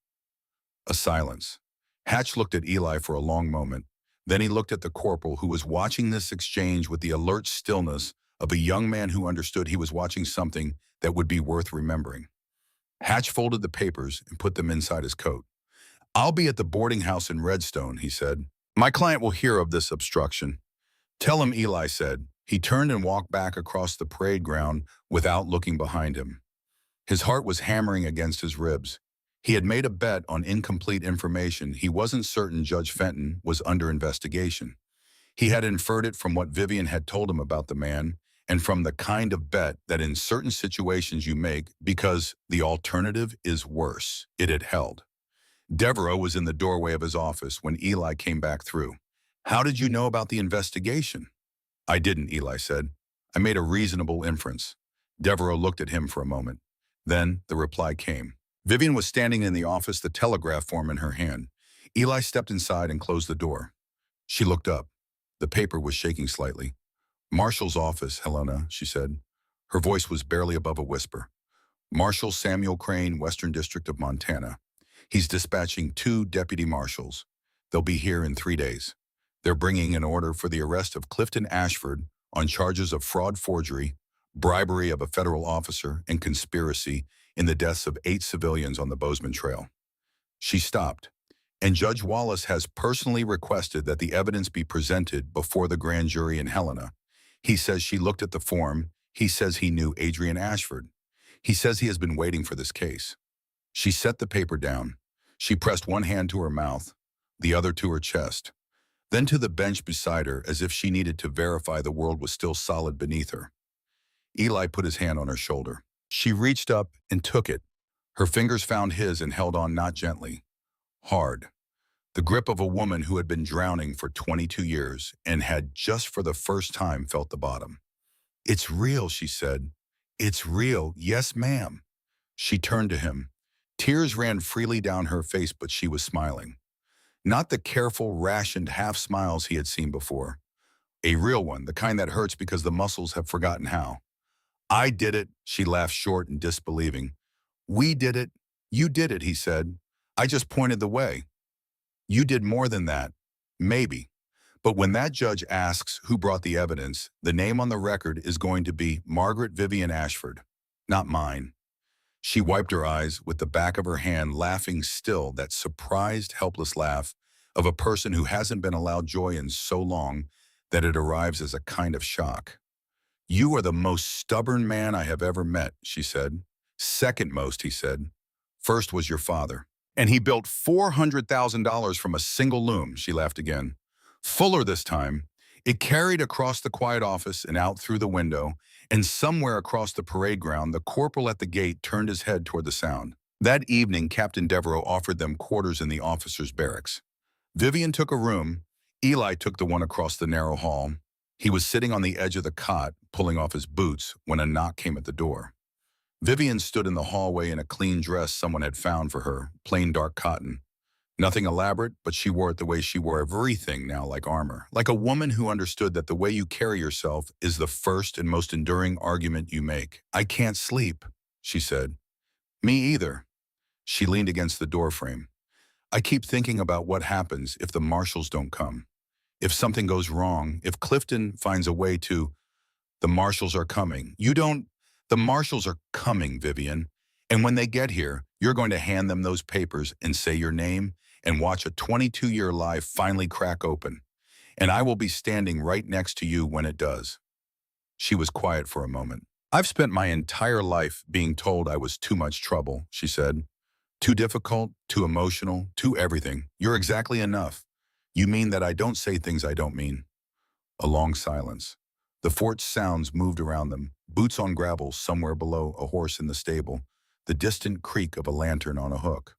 A silence. Hatch looked at Eli for a long moment. Then he looked at the corporal, who was watching this exchange with the alert stillness of a young man who understood he was watching something that would be worth remembering. Hatch folded the papers and put them inside his coat. I'll be at the boarding house in Redstone, he said. My client will hear of this obstruction. Tell him, Eli said. He turned and walked back across the parade ground without looking behind him. His heart was hammering against his ribs. He had made a bet on incomplete information. He wasn't certain Judge Fenton was under investigation. He had inferred it from what Vivian had told him about the man and from the kind of bet that in certain situations you make because the alternative is worse. It had held. Devereaux was in the doorway of his office when Eli came back through. "How did you know about the investigation?" "I didn't," Eli said. "I made a reasonable inference." Devereaux looked at him for a moment. Then the reply came. Vivian was standing in the office, the telegraph form in her hand. Eli stepped inside and closed the door. She looked up. The paper was shaking slightly. "Marshal's office, Helena," she said. Her voice was barely above a whisper. "Marshal Samuel Crane, Western District of Montana. He's dispatching 2 deputy marshals. They'll be here in 3 days. They're bringing an order for the arrest of Clifton Ashford on charges of fraud forgery, bribery of a federal officer, and conspiracy in the deaths of 8 civilians on the Bozeman Trail." She stopped. "And Judge Wallace has personally requested that the evidence be presented before the grand jury in Helena. He says," she looked at the form, "he says he knew Adrian Ashford. He says he has been waiting for this case." She set the paper down. She pressed one hand to her mouth, the other to her chest, then to the bench beside her as if she needed to verify the world was still solid beneath her. Eli put his hand on her shoulder. She reached up and took it. Her fingers found his and held on, not gently, hard. The grip of a woman who had been drowning for 22 years and had just for the first time felt the bottom. "It's real," she said. "It's real. Yes, ma'am." She turned to him. Tears ran freely down her face, but she was smiling. Not the careful, rationed half-smiles he had seen before. A real one, the kind that hurts because the muscles have forgotten how. "I did it," she laughed short and disbelieving. "We did it. You did it," he said. "I just pointed the way. You did more than that. Maybe. But when that judge asks who brought the evidence, the name on the record is going to be Margaret Vivian Ashford, not mine." She wiped her eyes with the back of her hand, laughing still, that surprised, helpless laugh of a person who hasn't been allowed joy in so long that it arrives as a kind of shock. "You are the most stubborn man I have ever met," she said. "Second most," he said. "First was your father. And he built $400,000 from a single loom," she laughed again. Fuller this time. It carried across the quiet office and out through the window, and somewhere across the parade ground, the corporal at the gate turned his head toward the sound. That evening, Captain Devereaux offered them quarters in the officers' barracks. Vivian took a room. Eli took the one across the narrow hall. He was sitting on the edge of the cot, pulling off his boots, when a knock came at the door. Vivian stood in the hallway in a clean dress someone had found for her, plain dark cotton. Nothing elaborate, but she wore it the way she wore everything now, like armor. Like a woman who understood that the way you carry yourself is the first and most enduring argument you make. "I can't sleep," she said. "Me either." She leaned against the doorframe. "I keep thinking about what happens if the marshals don't come. If something goes wrong, if Clifton finds a way to... The marshals are coming. You don't... The marshals are coming, Vivian. And when they get here, you're going to hand them those papers and say your name and watch a 22-year lie finally crack open. And I will be standing right next to you when it does." She was quiet for a moment. "I've spent my entire life being told I was too much trouble," she said. "Too difficult, too emotional, too everything. You're exactly enough. You mean that I don't say things I don't mean." A long silence. The fort's sounds moved around them. Boots on gravel somewhere below, a horse in the stable, the distant creak of a lantern on a hook.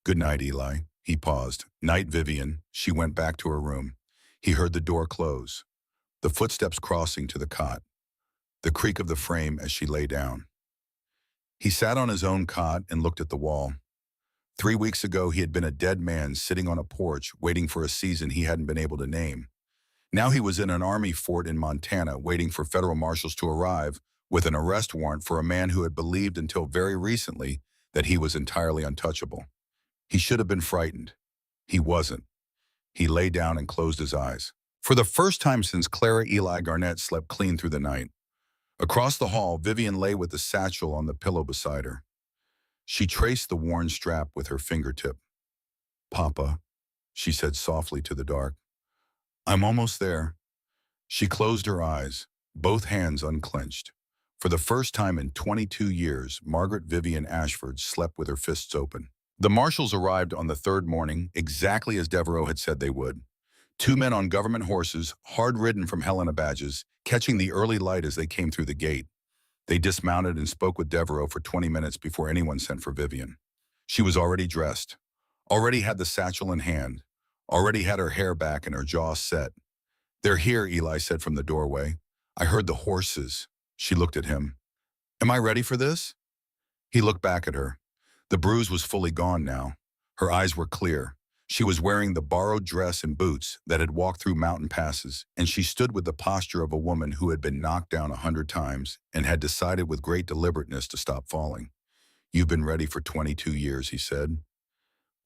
"Good night, Eli." He paused. "Night, Vivian." She went back to her room. He heard the door close, the footsteps crossing to the cot, the creak of the frame as she lay down. He sat on his own cot and looked at the wall. 3 weeks ago, he had been a dead man sitting on a porch, waiting for a season he hadn't been able to name. Now he was in an army fort in Montana, waiting for federal marshals to arrive with an arrest warrant for a man who had believed until very recently that he was entirely untouchable. He should have been frightened. He wasn't. He lay down and closed his eyes. For the first time since Clara Eli Garnett slept clean through the night. Across the hall, Vivian lay with the satchel on the pillow beside her. She traced the worn strap with her fingertip. "Papa," she said softly to the dark. "I'm almost there." She closed her eyes, both hands unclenched. For the first time in 22 years, Margaret Vivian Ashford slept with her fists open. The marshals arrived on the third morning, exactly as Devereaux had said they would. Two men on government horses, hard-ridden from Helena badges, catching the early light as they came through the gate. They dismounted and spoke with Devereaux for 20 minutes before anyone sent for Vivian. She was already dressed, already had the satchel in hand, already had her hair back and her jaw set. "They're here," Eli said from the doorway. "I heard the horses." She looked at him. "Am I ready for this?" He looked back at her. The bruise was fully gone now. Her eyes were clear. She was wearing the borrowed dress and boots that had walked through mountain passes, and she stood with the posture of a woman who had been knocked down 100 times and had decided with great deliberateness to stop falling. "You've been ready for 22 years, he said.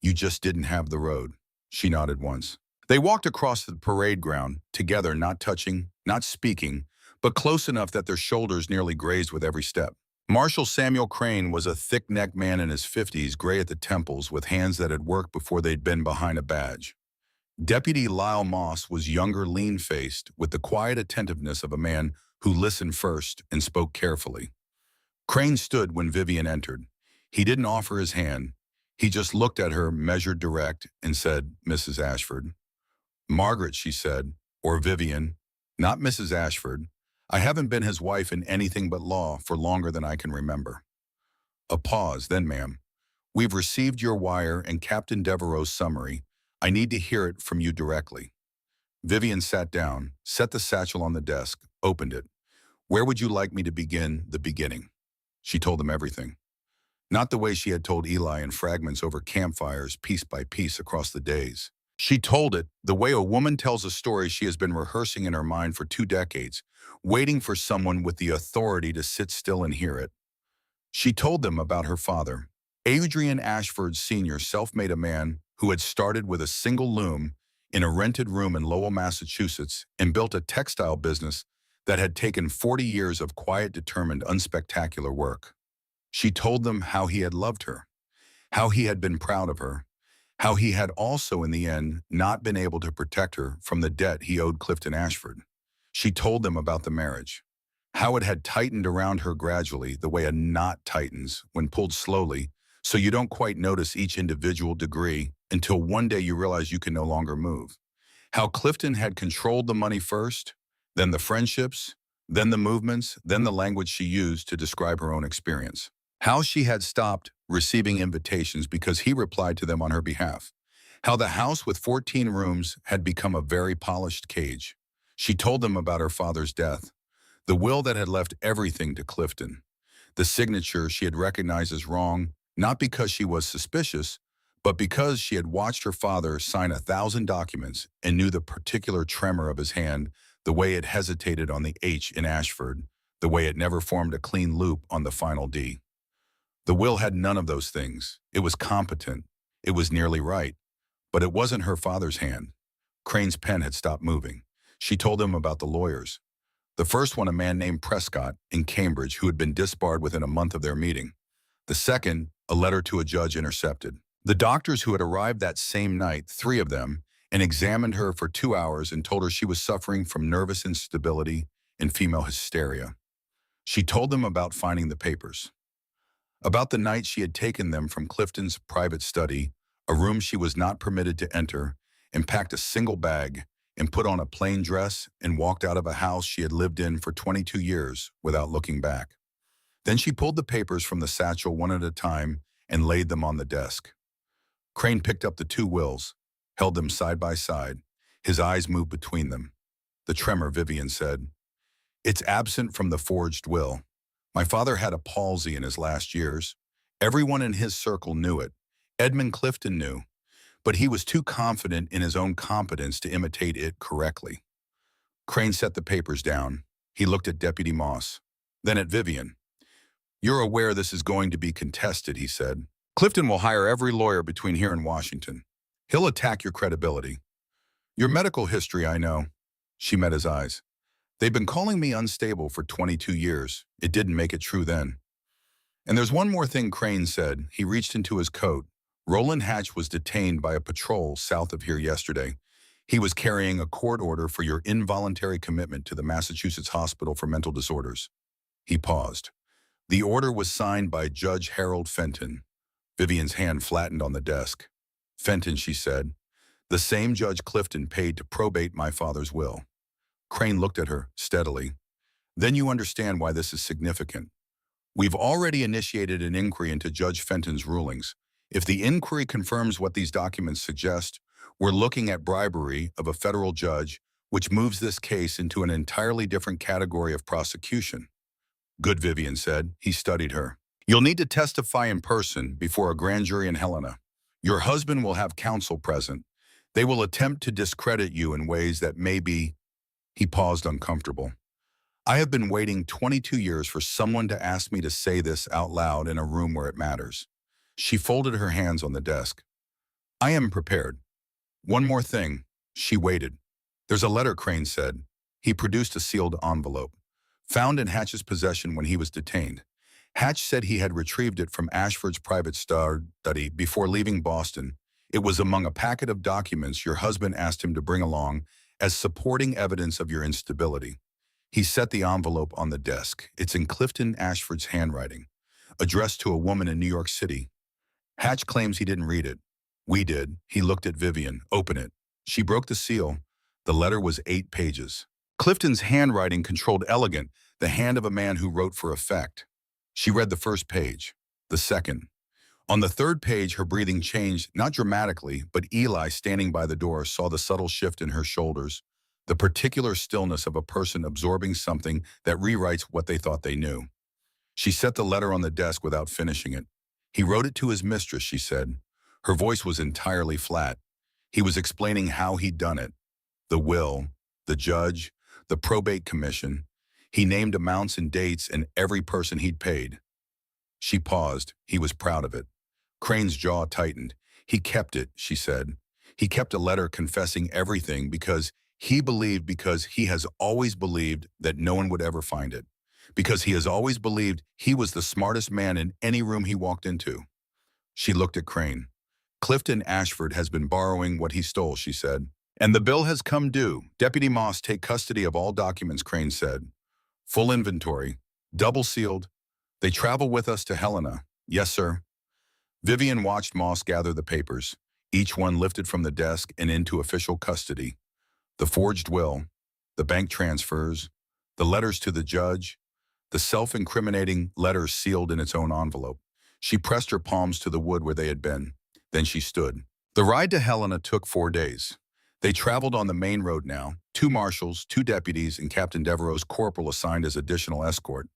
"You just didn't have the road." She nodded once. They walked across the parade ground, together, not touching, not speaking, but close enough that their shoulders nearly grazed with every step. Marshal Samuel Crane was a thick-necked man in his 50s, gray at the temples, with hands that had worked before they'd been behind a badge. Deputy Lyle Moss was younger, lean-faced, with the quiet attentiveness of a man who listened first and spoke carefully. Crane stood when Vivian entered. He didn't offer his hand. He just looked at her, measured direct, and said, "Mrs. Ashford." "Margaret," she said, "or Vivian, not Mrs. Ashford. I haven't been his wife in anything but law for longer than I can remember." A pause, then, "Ma'am, we've received your wire and Captain Devereaux's summary. I need to hear it from you directly." Vivian sat down, set the satchel on the desk, opened it. "Where would you like me to begin the beginning?" She told them everything. Not the way she had told Eli in fragments over campfires, piece by piece across the days. She told it the way a woman tells a story she has been rehearsing in her mind for 2 decades, waiting for someone with the authority to sit still and hear it. She told them about her father, Adrian Ashford Sr., self-made a man who had started with a single loom in a rented room in Lowell, Massachusetts, and built a textile business that had taken 40 years of quiet, determined, unspectacular work. She told them how he had loved her, how he had been proud of her, how he had also, in the end, not been able to protect her from the debt he owed Clifton Ashford. She told them about the marriage, how it had tightened around her gradually, the way a knot tightens when pulled slowly, so you don't quite notice each individual degree until one day you realize you can no longer move. How Clifton had controlled the money first, then the friendships, then the movements, then the language she used to describe her own experience. How she had stopped receiving invitations because he replied to them on her behalf. How the house with 14 rooms had become a very polished cage. She told them about her father's death, the will that had left everything to Clifton, the signature she had recognized as wrong, not because she was suspicious, but because she had watched her father sign 1,000 documents and knew the particular tremor of his hand, the way it hesitated on the H in Ashford, the way it never formed a clean loop on the final D. The will had none of those things. It was competent. It was nearly right. But it wasn't her father's hand. Crane's pen had stopped moving. She told him about the lawyers. The first one, a man named Prescott in Cambridge, who had been disbarred within a month of their meeting. The second, a letter to a judge intercepted. The doctors who had arrived that same night, 3 of them, and examined her for 2 hours and told her she was suffering from nervous instability and female hysteria. She told them about finding the papers. About the night she had taken them from Clifton's private study, a room she was not permitted to enter, and packed a single bag, and put on a plain dress and walked out of a house she had lived in for 22 years without looking back. Then she pulled the papers from the satchel one at a time and laid them on the desk. Crane picked up the 2 wills, held them side by side. His eyes moved between them. The tremor, Vivian said, "It's absent from the forged will. My father had a palsy in his last years. Everyone in his circle knew it. Edmund Clifton knew, but he was too confident in his own competence to imitate it correctly." Crane set the papers down. He looked at Deputy Moss, then at Vivian. "You're aware this is going to be contested," he said. "Clifton will hire every lawyer between here and Washington. He'll attack your credibility. Your medical history, I know." She met his eyes. "They've been calling me unstable for 22 years. It didn't make it true then." "And there's one more thing," Crane said. He reached into his coat. "Roland Hatch was detained by a patrol south of here yesterday. He was carrying a court order for your involuntary commitment to the Massachusetts Hospital for Mental Disorders." He paused. The order was signed by Judge Harold Fenton. Vivian's hand flattened on the desk. Fenton, she said, the same Judge Clifton paid to probate my father's will. Crane looked at her steadily. Then you understand why this is significant. We've already initiated an inquiry into Judge Fenton's rulings. If the inquiry confirms what these documents suggest, we're looking at bribery of a federal judge, which moves this case into an entirely different category of prosecution. Good, Vivian said. He studied her. You'll need to testify in person before a grand jury in Helena. Your husband will have counsel present. They will attempt to discredit you in ways that may be... He paused, uncomfortable. I have been waiting 22 years for someone to ask me to say this out loud in a room where it matters. She folded her hands on the desk. I am prepared. One more thing. She waited. There's a letter, Crane said. He produced a sealed envelope. Found in Hatch's possession when he was detained. Hatch said he had retrieved it from Ashford's private study before leaving Boston. It was among a packet of documents your husband asked him to bring along as supporting evidence of your instability. He set the envelope on the desk. It's in Clifton Ashford's handwriting, addressed to a woman in New York City. Hatch claims he didn't read it. We did. He looked at Vivian. Open it. She broke the seal. The letter was 8 pages. Clifton's handwriting controlled elegant, the hand of a man who wrote for effect. She read the first page, the second. On the third page, her breathing changed, not dramatically, but Eli, standing by the door, saw the subtle shift in her shoulders, the particular stillness of a person absorbing something that rewrites what they thought they knew. She set the letter on the desk without finishing it. He wrote it to his mistress, she said. Her voice was entirely flat. He was explaining how he'd done it. The will, the judge, the probate commission. He named amounts and dates and every person he'd paid. She paused. He was proud of it. Crane's jaw tightened. He kept it, she said. He kept a letter confessing everything because he has always believed that no one would ever find it. Because he has always believed he was the smartest man in any room he walked into. She looked at Crane. Clifton Ashford has been borrowing what he stole, she said. And the bill has come due. Deputy Moss take custody of all documents, Crane said. Full inventory. Double sealed. They travel with us to Helena. Yes, sir. Vivian watched Moss gather the papers, each one lifted from the desk and into official custody. The forged will, the bank transfers, the letters to the judge, the self-incriminating letters sealed in its own envelope. She pressed her palms to the wood where they had been. Then she stood. The ride to Helena took 4 days. They traveled on the main road now, 2 marshals, 2 deputies, and Captain Devereaux's corporal assigned as additional escort.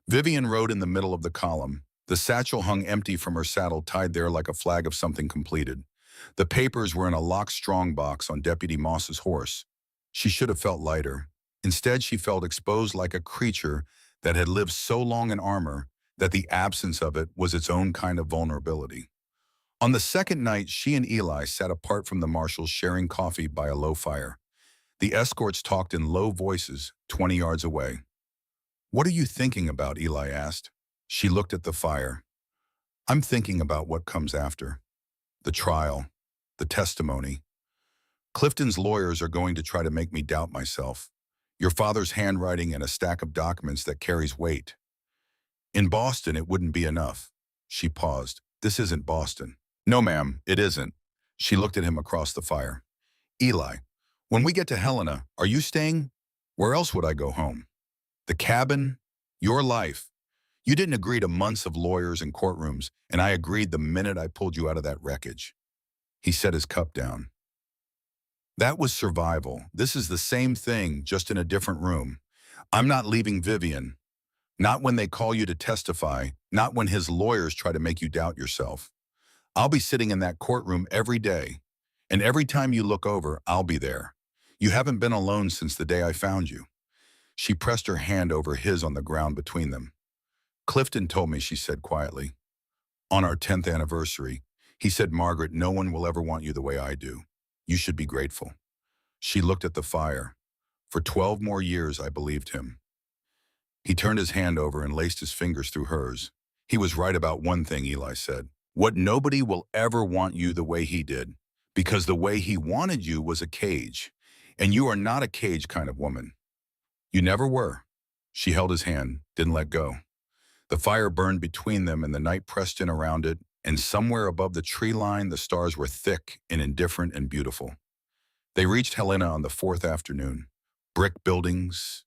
Vivian rode in the middle of the column. The satchel hung empty from her saddle, tied there like a flag of something completed. The papers were in a locked strong box on Deputy Moss's horse. She should have felt lighter. Instead, she felt exposed like a creature that had lived so long in armor that the absence of it was its own kind of vulnerability. On the second night, she and Eli sat apart from the marshals, sharing coffee by a low fire. The escorts talked in low voices 20 yards away. What are you thinking about? Eli asked. She looked at the fire. I'm thinking about what comes after. The trial, the testimony. Clifton's lawyers are going to try to make me doubt myself. Your father's handwriting and a stack of documents that carries weight. In Boston, it wouldn't be enough. She paused. This isn't Boston. No, ma'am, it isn't. She looked at him across the fire. Eli, when we get to Helena, are you staying? Where else would I go home? The cabin? Your life. You didn't agree to months of lawyers and courtrooms, and I agreed the minute I pulled you out of that wreckage. He set his cup down. That was survival. This is the same thing, just in a different room. I'm not leaving Vivian. Not when they call you to testify, not when his lawyers try to make you doubt yourself. I'll be sitting in that courtroom every day, and every time you look over, I'll be there. You haven't been alone since the day I found you. She pressed her hand over his on the ground between them. Clifton told me, she said quietly. On our 10th anniversary, he said, Margaret, no one will ever want you the way I do. You should be grateful. She looked at the fire. For 12 more years, I believed him. He turned his hand over and laced his fingers through hers. He was right about one thing, Eli said. What nobody will ever want you the way he did, because the way he wanted you was a cage, and you are not a cage kind of woman. You never were. She held his hand, didn't let go. The fire burned between them and the night pressed in around it, and somewhere above the tree line the stars were thick and indifferent and beautiful. They reached Helena on the fourth afternoon. Brick buildings,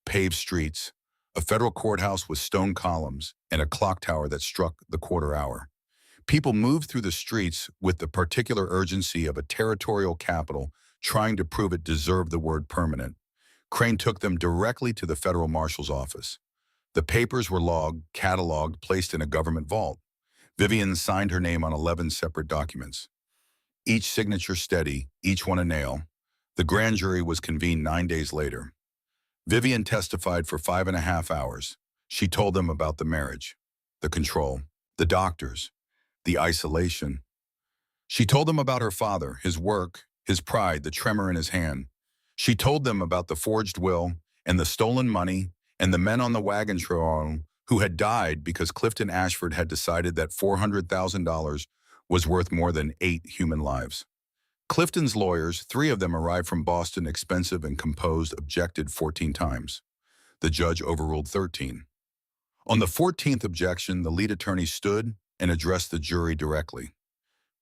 paved streets, a federal courthouse with stone columns, and a clock tower that struck the quarter hour. People moved through the streets with the particular urgency of a territorial capital trying to prove it deserved the word permanent. Crane took them directly to the federal marshal's office. The papers were logged, cataloged, placed in a government vault. Vivian signed her name on 11 separate documents. Each signature steady, each one a nail. The grand jury was convened 9 days later. Vivian testified for 5.5 hours. She told them about the marriage, the control, the doctors, the isolation. She told them about her father, his work, his pride, the tremor in his hand. She told them about the forged will and the stolen money and the men on the wagon trail who had died because Clifton Ashford had decided that $400,000 was worth more than 8 human lives. Clifton's lawyers, 3 of them arrived from Boston, expensive and composed, objected 14 times. The judge overruled 13. On the 14th objection, the lead attorney stood and addressed the jury directly.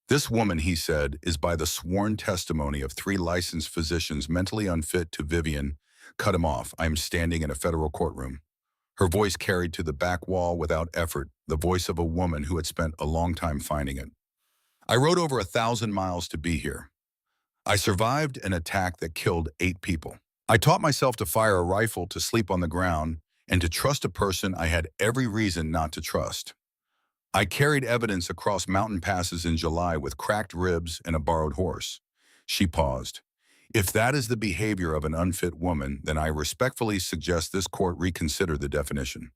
This woman, he said, is by the sworn testimony of 3 licensed physicians mentally unfit to Vivian. Cut him off. I am standing in a federal courtroom. Her voice carried to the back wall without effort, the voice of a woman who had spent a long time finding it. I rode over 1,000 miles to be here. I survived an attack that killed 8 people. I taught myself to fire a rifle, to sleep on the ground, and to trust a person I had every reason not to trust. I carried evidence across mountain passes in July with cracked ribs and a borrowed horse. She paused. If that is the behavior of an unfit woman, then I respectfully suggest this court reconsider the definition.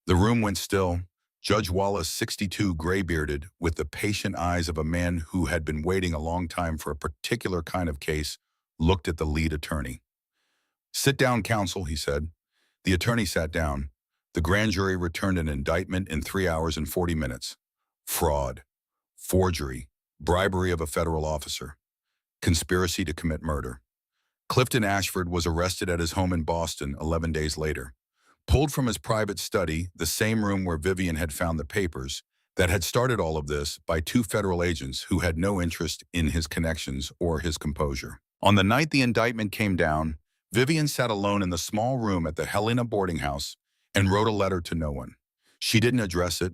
The room went still. Judge Wallace, 62, gray-bearded, with the patient eyes of a man who had been waiting a long time for a particular kind of case, looked at the lead attorney. Sit down, counsel, he said. The attorney sat down. The grand jury returned an indictment in 3 hours and 40 minutes. Fraud, forgery, bribery of a federal officer, conspiracy to commit murder. Clifton Ashford was arrested at his home in Boston 11 days later. Pulled from his private study, the same room where Vivian had found the papers that had started all of this, by 2 federal agents who had no interest in his connections or his composure. On the night the indictment came down, Vivian sat alone in the small room at the Helena boarding house and wrote a letter to no one. She didn't address it,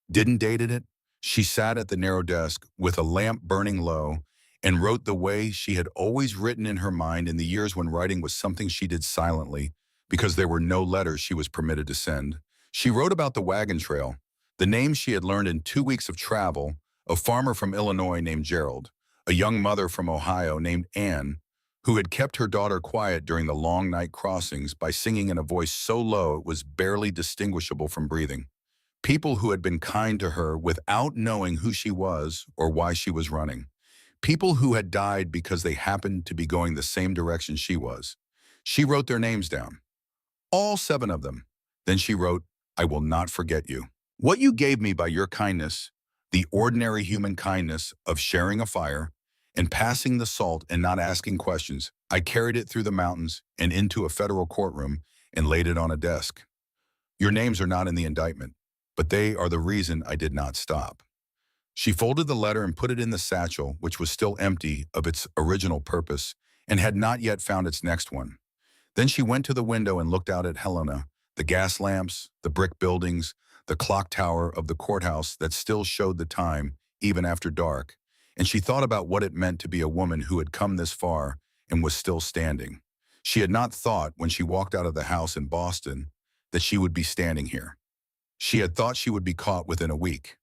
didn't date it. She sat at the narrow desk with a lamp burning low and wrote the way she had always written in her mind in the years when writing was something she did silently because there were no letters she was permitted to send. She wrote about the wagon trail, the name she had learned in 2 weeks of travel, a farmer from Illinois named Gerald, a young mother from Ohio named Anne, who had kept her daughter quiet during the long night crossings by singing in a voice so low it was barely distinguishable from breathing. People who had been kind to her without knowing who she was or why she was running. People who had died because they happened to be going the same direction she was. She wrote their names down. All 7 of them. Then she wrote, I will not forget you. What you gave me by your kindness, the ordinary human kindness of sharing a fire and passing the salt and not asking questions, I carried it through the mountains and into a federal courtroom and laid it on a desk. Your names are not in the indictment, but they are the reason I did not stop. She folded the letter and put it in the satchel, which was still empty of its original purpose and had not yet found its next one. Then she went to the window and looked out at Helena, the gas lamps, the brick buildings, the clock tower of the courthouse that still showed the time, even after dark, and she thought about what it meant to be a woman who had come this far and was still standing. She had not thought, when she walked out of the house in Boston, that she would be standing here. She had thought she would be caught within a week.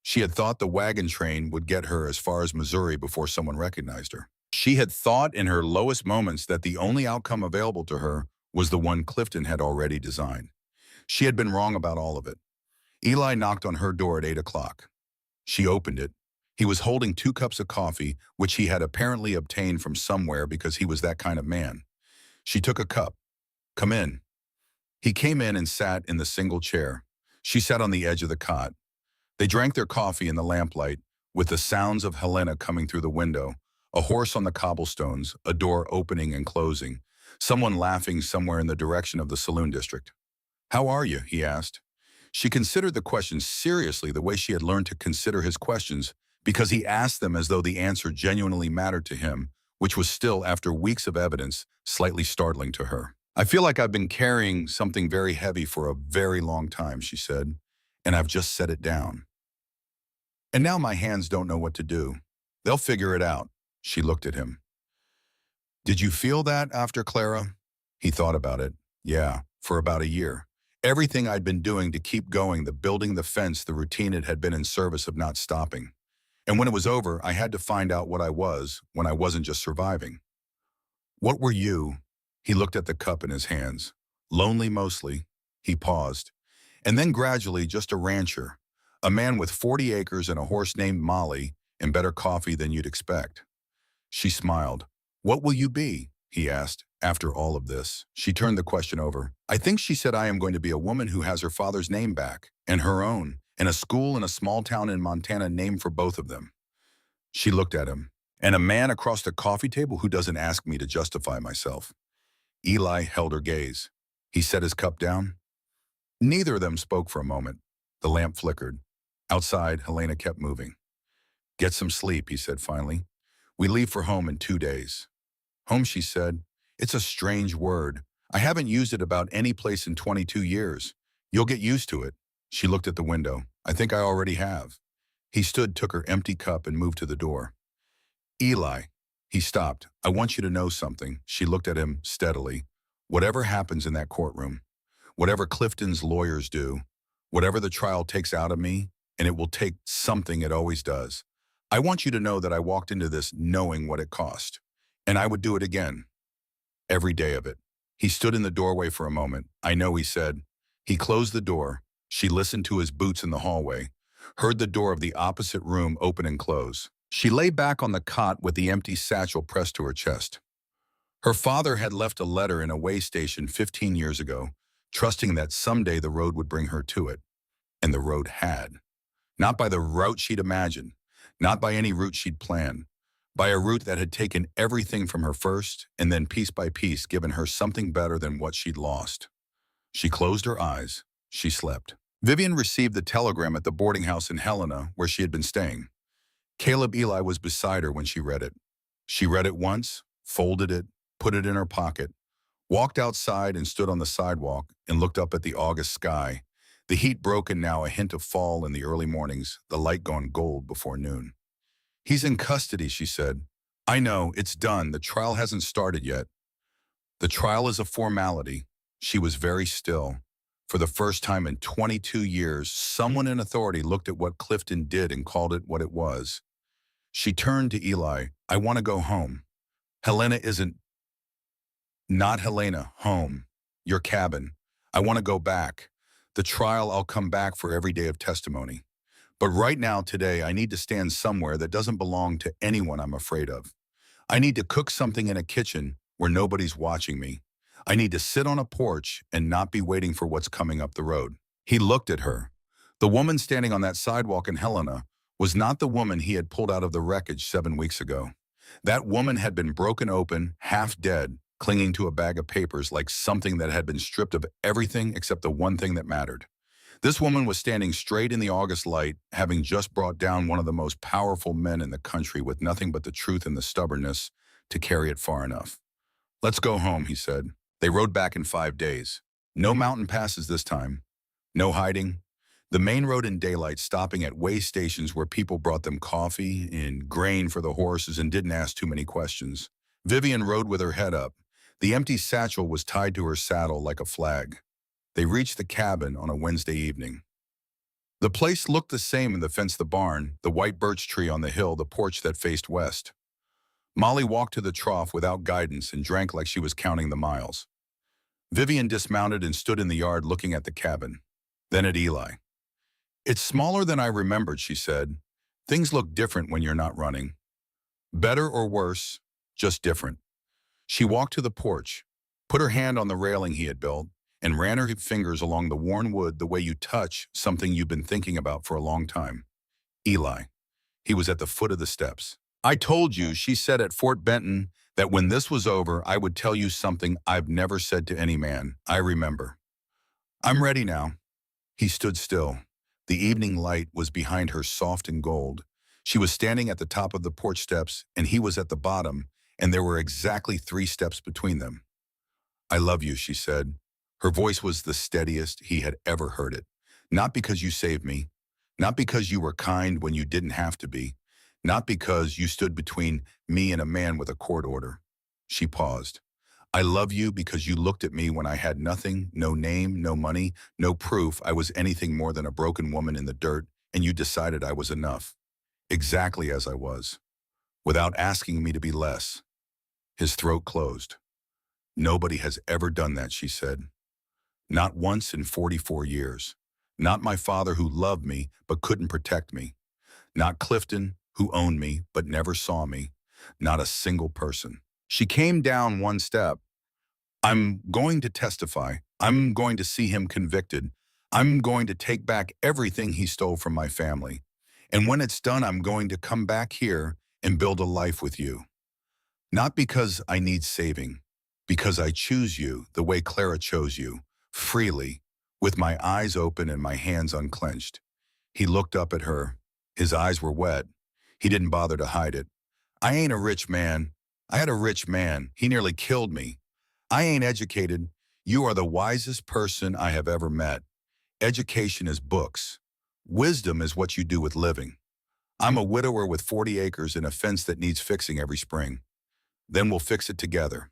She had thought the wagon train would get her as far as Missouri before someone recognized her. She had thought in her lowest moments that the only outcome available to her was the one Clifton had already designed. She had been wrong about all of it. Eli knocked on her door at 8 o'clock. She opened it. He was holding 2 cups of coffee, which he had apparently obtained from somewhere because he was that kind of man. She took a cup. Come in. He came in and sat in the single chair. She sat on the edge of the cot. They drank their coffee in the lamplight, with the sounds of Helena coming through the window, a horse on the cobblestones, a door opening and closing, someone laughing somewhere in the direction of the saloon district. "How are you?" he asked. She considered the question seriously the way she had learned to consider his questions because he asked them as though the answer genuinely mattered to him, which was still, after weeks of evidence, slightly startling to her. "I feel like I've been carrying something very heavy for a very long time," she said, "and I've just set it down. And now my hands don't know what to do. They'll figure it out." She looked at him. "Did you feel that after Clara?" He thought about it. "Yeah, for about a year. Everything I'd been doing to keep going, the building, the fence, the routine, it had been in service of not stopping. And when it was over, I had to find out what I was when I wasn't just surviving." "What were you?" He looked at the cup in his hands. "Lonely mostly." He paused. "And then gradually just a rancher. A man with 40 acres and a horse named Molly and better coffee than you'd expect." She smiled. "What will you be?" he asked. After all of this, she turned the question over. "I think," she said, "I am going to be a woman who has her father's name back, and her own, and a school in a small town in Montana named for both of them." She looked at him. "And a man across the coffee table who doesn't ask me to justify myself." Eli held her gaze. He set his cup down. Neither of them spoke for a moment. The lamp flickered. Outside, Helena kept moving. "Get some sleep," he said finally. "We leave for home in 2 days." "Home," she said. "It's a strange word. I haven't used it about any place in 22 years. You'll get used to it." She looked at the window. "I think I already have." He stood, took her empty cup, and moved to the door. "Eli." He stopped. "I want you to know something." She looked at him steadily. "Whatever happens in that courtroom, whatever Clifton's lawyers do, whatever the trial takes out of me, and it will take something, it always does, I want you to know that I walked into this knowing what it cost. And I would do it again. Every day of it." He stood in the doorway for a moment. "I know," he said. He closed the door. She listened to his boots in the hallway, heard the door of the opposite room open and close. She lay back on the cot with the empty satchel pressed to her chest. Her father had left a letter in a way station 15 years ago, trusting that someday the road would bring her to it. And the road had. Not by the route she'd imagined, not by any route she'd planned, by a route that had taken everything from her first and then piece by piece given her something better than what she'd lost. She closed her eyes. She slept. Vivian received the telegram at the boarding house in Helena where she had been staying. Caleb Eli was beside her when she read it. She read it once, folded it, put it in her pocket, walked outside and stood on the sidewalk and looked up at the August sky, the heat broken now, a hint of fall in the early mornings, the light gone gold before noon. "He's in custody," she said. "I know, it's done. The trial hasn't started yet." "The trial is a formality." She was very still. For the first time in 22 years, someone in authority looked at what Clifton did and called it what it was. She turned to Eli. "I want to go home." "Helena isn't." "Not Helena, home. Your cabin. I want to go back. The trial, I'll come back for every day of testimony. But right now, today, I need to stand somewhere that doesn't belong to anyone I'm afraid of. I need to cook something in a kitchen where nobody's watching me. I need to sit on a porch and not be waiting for what's coming up the road." He looked at her. The woman standing on that sidewalk in Helena was not the woman he had pulled out of the wreckage 7 weeks ago. That woman had been broken open, half dead, clinging to a bag of papers like something that had been stripped of everything except the one thing that mattered. This woman was standing straight in the August light, having just brought down one of the most powerful men in the country with nothing but the truth and the stubbornness to carry it far enough. "Let's go home," he said. They rode back in 5 days. No mountain passes this time. No hiding. The main road in daylight, stopping at way stations where people brought them coffee and grain for the horses and didn't ask too many questions. Vivian rode with her head up. The empty satchel was tied to her saddle like a flag. They reached the cabin on a Wednesday evening. The place looked the same in the fence, the barn, the white birch tree on the hill, the porch that faced west. Molly walked to the trough without guidance and drank like she was counting the miles. Vivian dismounted and stood in the yard looking at the cabin, then at Eli. "It's smaller than I remembered," she said. "Things look different when you're not running. Better or worse, just different." She walked to the porch, put her hand on the railing he had built, and ran her fingers along the worn wood the way you touch something you've been thinking about for a long time. Eli. He was at the foot of the steps. "I told you," she said, "at Fort Benton, That when this was over, I would tell you something I've never said to any man. I remember. I'm ready now. He stood still. The evening light was behind her soft and gold. She was standing at the top of the porch steps, and he was at the bottom, and there were exactly 3 steps between them. I love you, she said. Her voice was the steadiest he had ever heard it. Not because you saved me, not because you were kind when you didn't have to be, not because you stood between me and a man with a court order. She paused. I love you because you looked at me when I had nothing, no name, no money, no proof I was anything more than a broken woman in the dirt, and you decided I was enough. Exactly as I was, without asking me to be less. His throat closed. Nobody has ever done that, she said. Not once in 44 years. Not my father who loved me but couldn't protect me. Not Clifton who owned me but never saw me. Not a single person. She came down 1 step. I'm going to testify. I'm going to see him convicted. I'm going to take back everything he stole from my family. And when it's done, I'm going to come back here and build a life with you. Not because I need saving, because I choose you the way Clara chose you, freely, with my eyes open and my hands unclenched. He looked up at her. His eyes were wet. He didn't bother to hide it. I ain't a rich man. I had a rich man. He nearly killed me. I ain't educated. You are the wisest person I have ever met. Education is books. Wisdom is what you do with living. I'm a widower with 40 acres and a fence that needs fixing every spring. Then we'll fix it together.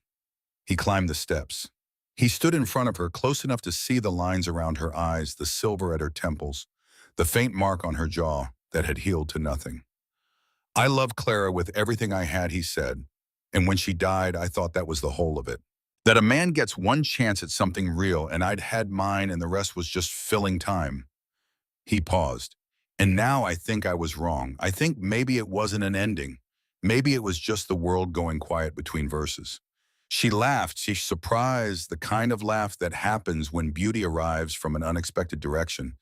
He climbed the steps. He stood in front of her, close enough to see the lines around her eyes, the silver at her temples, the faint mark on her jaw that had healed to nothing. I love Clara with everything I had, he said, and when she died, I thought that was the whole of it. That a man gets one chance at something real, and I'd had mine and the rest was just filling time. He paused. And now I think I was wrong. I think maybe it wasn't an ending. Maybe it was just the world going quiet between verses. She laughed. She surprised, the kind of laugh that happens when beauty arrives from an unexpected direction.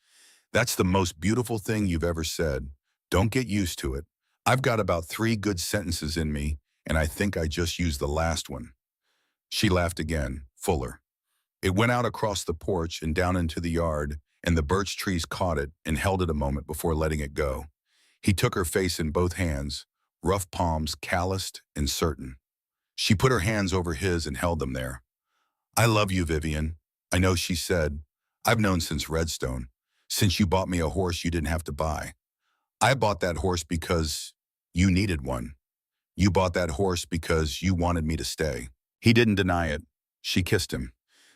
That's the most beautiful thing you've ever said. Don't get used to it. I've got about 3 good sentences in me, and I think I just used the last one. She laughed again, fuller. It went out across the porch and down into the yard, and the birch trees caught it and held it a moment before letting it go. He took her face in both hands, rough palms calloused and certain. She put her hands over his and held them there. I love you, Vivian. I know, she said. I've known since Redstone, since you bought me a horse you didn't have to buy. I bought that horse because you needed one. You bought that horse because you wanted me to stay. He didn't deny it. She kissed him.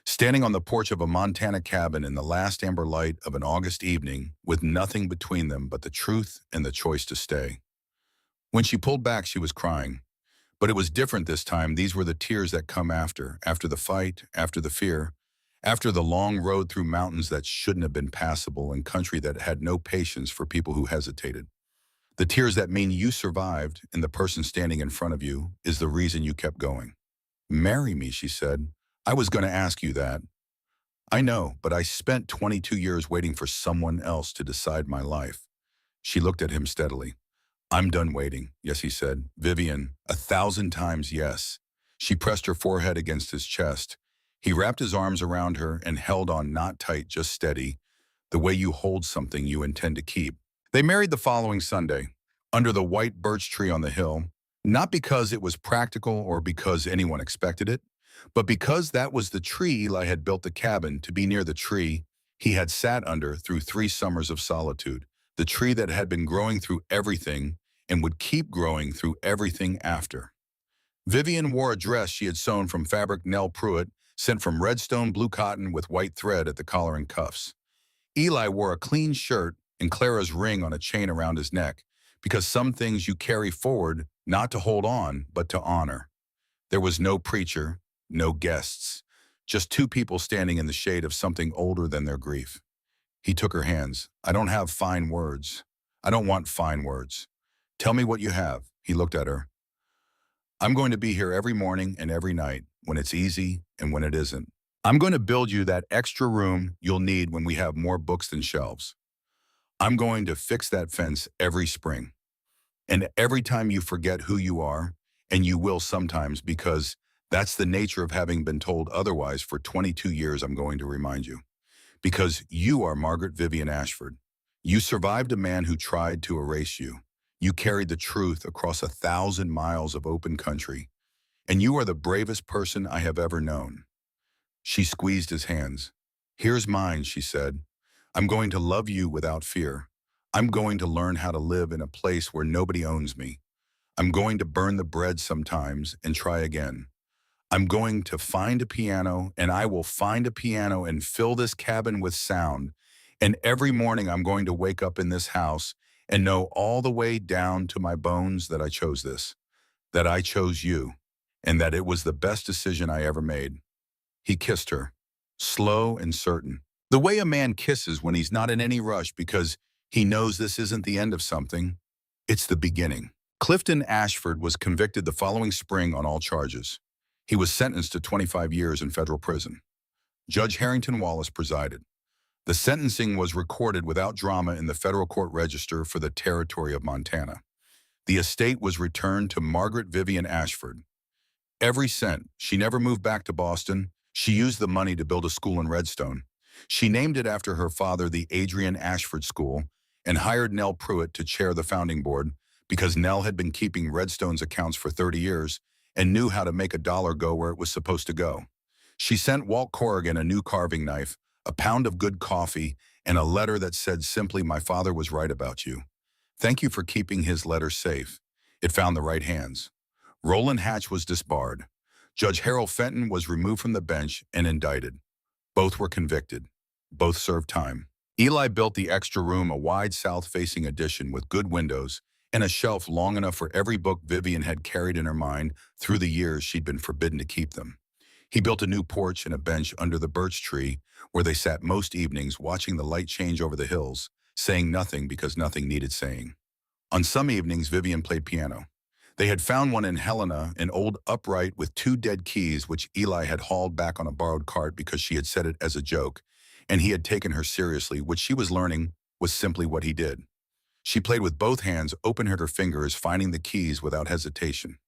Standing on the porch of a Montana cabin in the last amber light of an August evening, with nothing between them but the truth and the choice to stay. When she pulled back, she was crying. But it was different this time. These were the tears that come after the fight, after the fear, after the long road through mountains that shouldn't have been passable and country that had no patience for people who hesitated. The tears that mean you survived and the person standing in front of you is the reason you kept going. Marry me, she said. I was going to ask you that. I know, but I spent 22 years waiting for someone else to decide my life. She looked at him steadily. I'm done waiting, yes, he said. Vivian, 1,000 times yes. She pressed her forehead against his chest. He wrapped his arms around her and held on, not tight, just steady, the way you hold something you intend to keep. They married the following Sunday, under the white birch tree on the hill, not because it was practical or because anyone expected it, but because that was the tree Eli had built the cabin to be near, the tree he had sat under through 3 summers of solitude, the tree that had been growing through everything and would keep growing through everything after. Vivian wore a dress she had sewn from fabric Nell Pruitt, sent from Redstone blue cotton with white thread at the collar and cuffs. Eli wore a clean shirt and Clara's ring on a chain around his neck, because some things you carry forward not to hold on, but to honor. There was no preacher, no guests, just 2 people standing in the shade of something older than their grief. He took her hands. I don't have fine words. I don't want fine words. Tell me what you have. He looked at her. I'm going to be here every morning and every night, when it's easy and when it isn't. I'm going to build you that extra room you'll need when we have more books than shelves. I'm going to fix that fence every spring. And every time you forget who you are, And you will sometimes, because that's the nature of having been told otherwise for 22 years, I'm going to remind you. Because you are Margaret Vivian Ashford. You survived a man who tried to erase you. You carried the truth across 1,000 miles of open country. And you are the bravest person I have ever known. She squeezed his hands. Here's mine, she said. I'm going to love you without fear. I'm going to learn how to live in a place where nobody owns me. I'm going to burn the bread sometimes and try again. I'm going to find a piano, and I will find a piano and fill this cabin with sound. And every morning I'm going to wake up in this house and know all the way down to my bones that I chose this, that I chose you, and that it was the best decision I ever made. He kissed her, slow and certain. The way a man kisses when he's not in any rush because he knows this isn't the end of something. It's the beginning. Clifton Ashford was convicted the following spring on all charges. He was sentenced to 25 years in federal prison. Judge Harrington Wallace presided. The sentencing was recorded without drama in the federal court register for the territory of Montana. The estate was returned to Margaret Vivian Ashford. Every cent. She never moved back to Boston. She used the money to build a school in Redstone. She named it after her father, the Adrian Ashford School, and hired Nell Pruitt to chair the founding board because Nell had been keeping Redstone's accounts for 30 years and knew how to make a dollar go where it was supposed to go. She sent Walt Corrigan a new carving knife, a pound of good coffee, and a letter that said simply, "My father was right about you. Thank you for keeping his letter safe." It found the right hands. Roland Hatch was disbarred. Judge Harold Fenton was removed from the bench and indicted. Both were convicted. Both served time. Eli built the extra room, a wide south-facing addition with good windows and a shelf long enough for every book Vivian had carried in her mind through the years she'd been forbidden to keep them. He built a new porch and a bench under the birch tree where they sat most evenings watching the light change over the hills, saying nothing because nothing needed saying. On some evenings, Vivian played piano. They had found one in Helena, an old upright with 2 dead keys, which Eli had hauled back on a borrowed cart because she had said it as a joke, and he had taken her seriously, which she was learning was simply what he did. She played with both hands, open-heard her fingers, finding the keys without hesitation.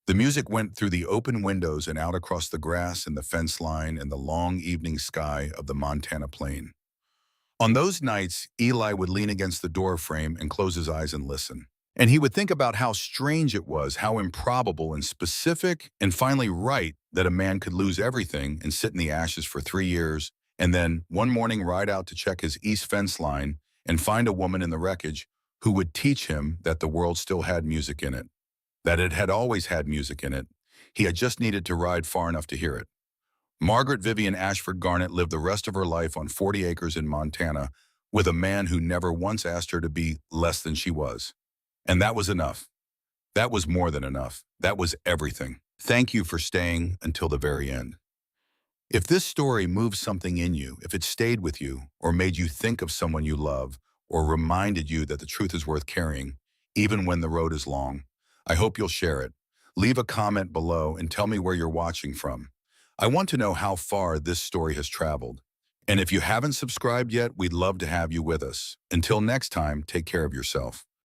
The music went through the open windows and out across the grass and the fence line and the long evening sky of the Montana plain. On those nights, Eli would lean against the door frame and close his eyes and listen. And he would think about how strange it was, how improbable and specific and finally right that a man could lose everything and sit in the ashes for 3 years and then one morning ride out to check his east fence line and find a woman in the wreckage who would teach him that the world still had music in it, that it had always had music in it. He had just needed to ride far enough to hear it. Margaret Vivian Ashford Garnett lived the rest of her life on 40 acres in Montana with a man who never once asked her to be less than she was. And that was enough. That was more than enough. That was everything. Thank you for staying until the very end. If this story moved something in you, if it stayed with you, or made you think of someone you love, or reminded you that the truth is worth carrying, even when the road is long, I hope you'll share it. Leave a comment below and tell me where you're watching from. I want to know how far this story has traveled. And if you haven't subscribed yet, we'd love to have you with us. Until next time, take care of yourself.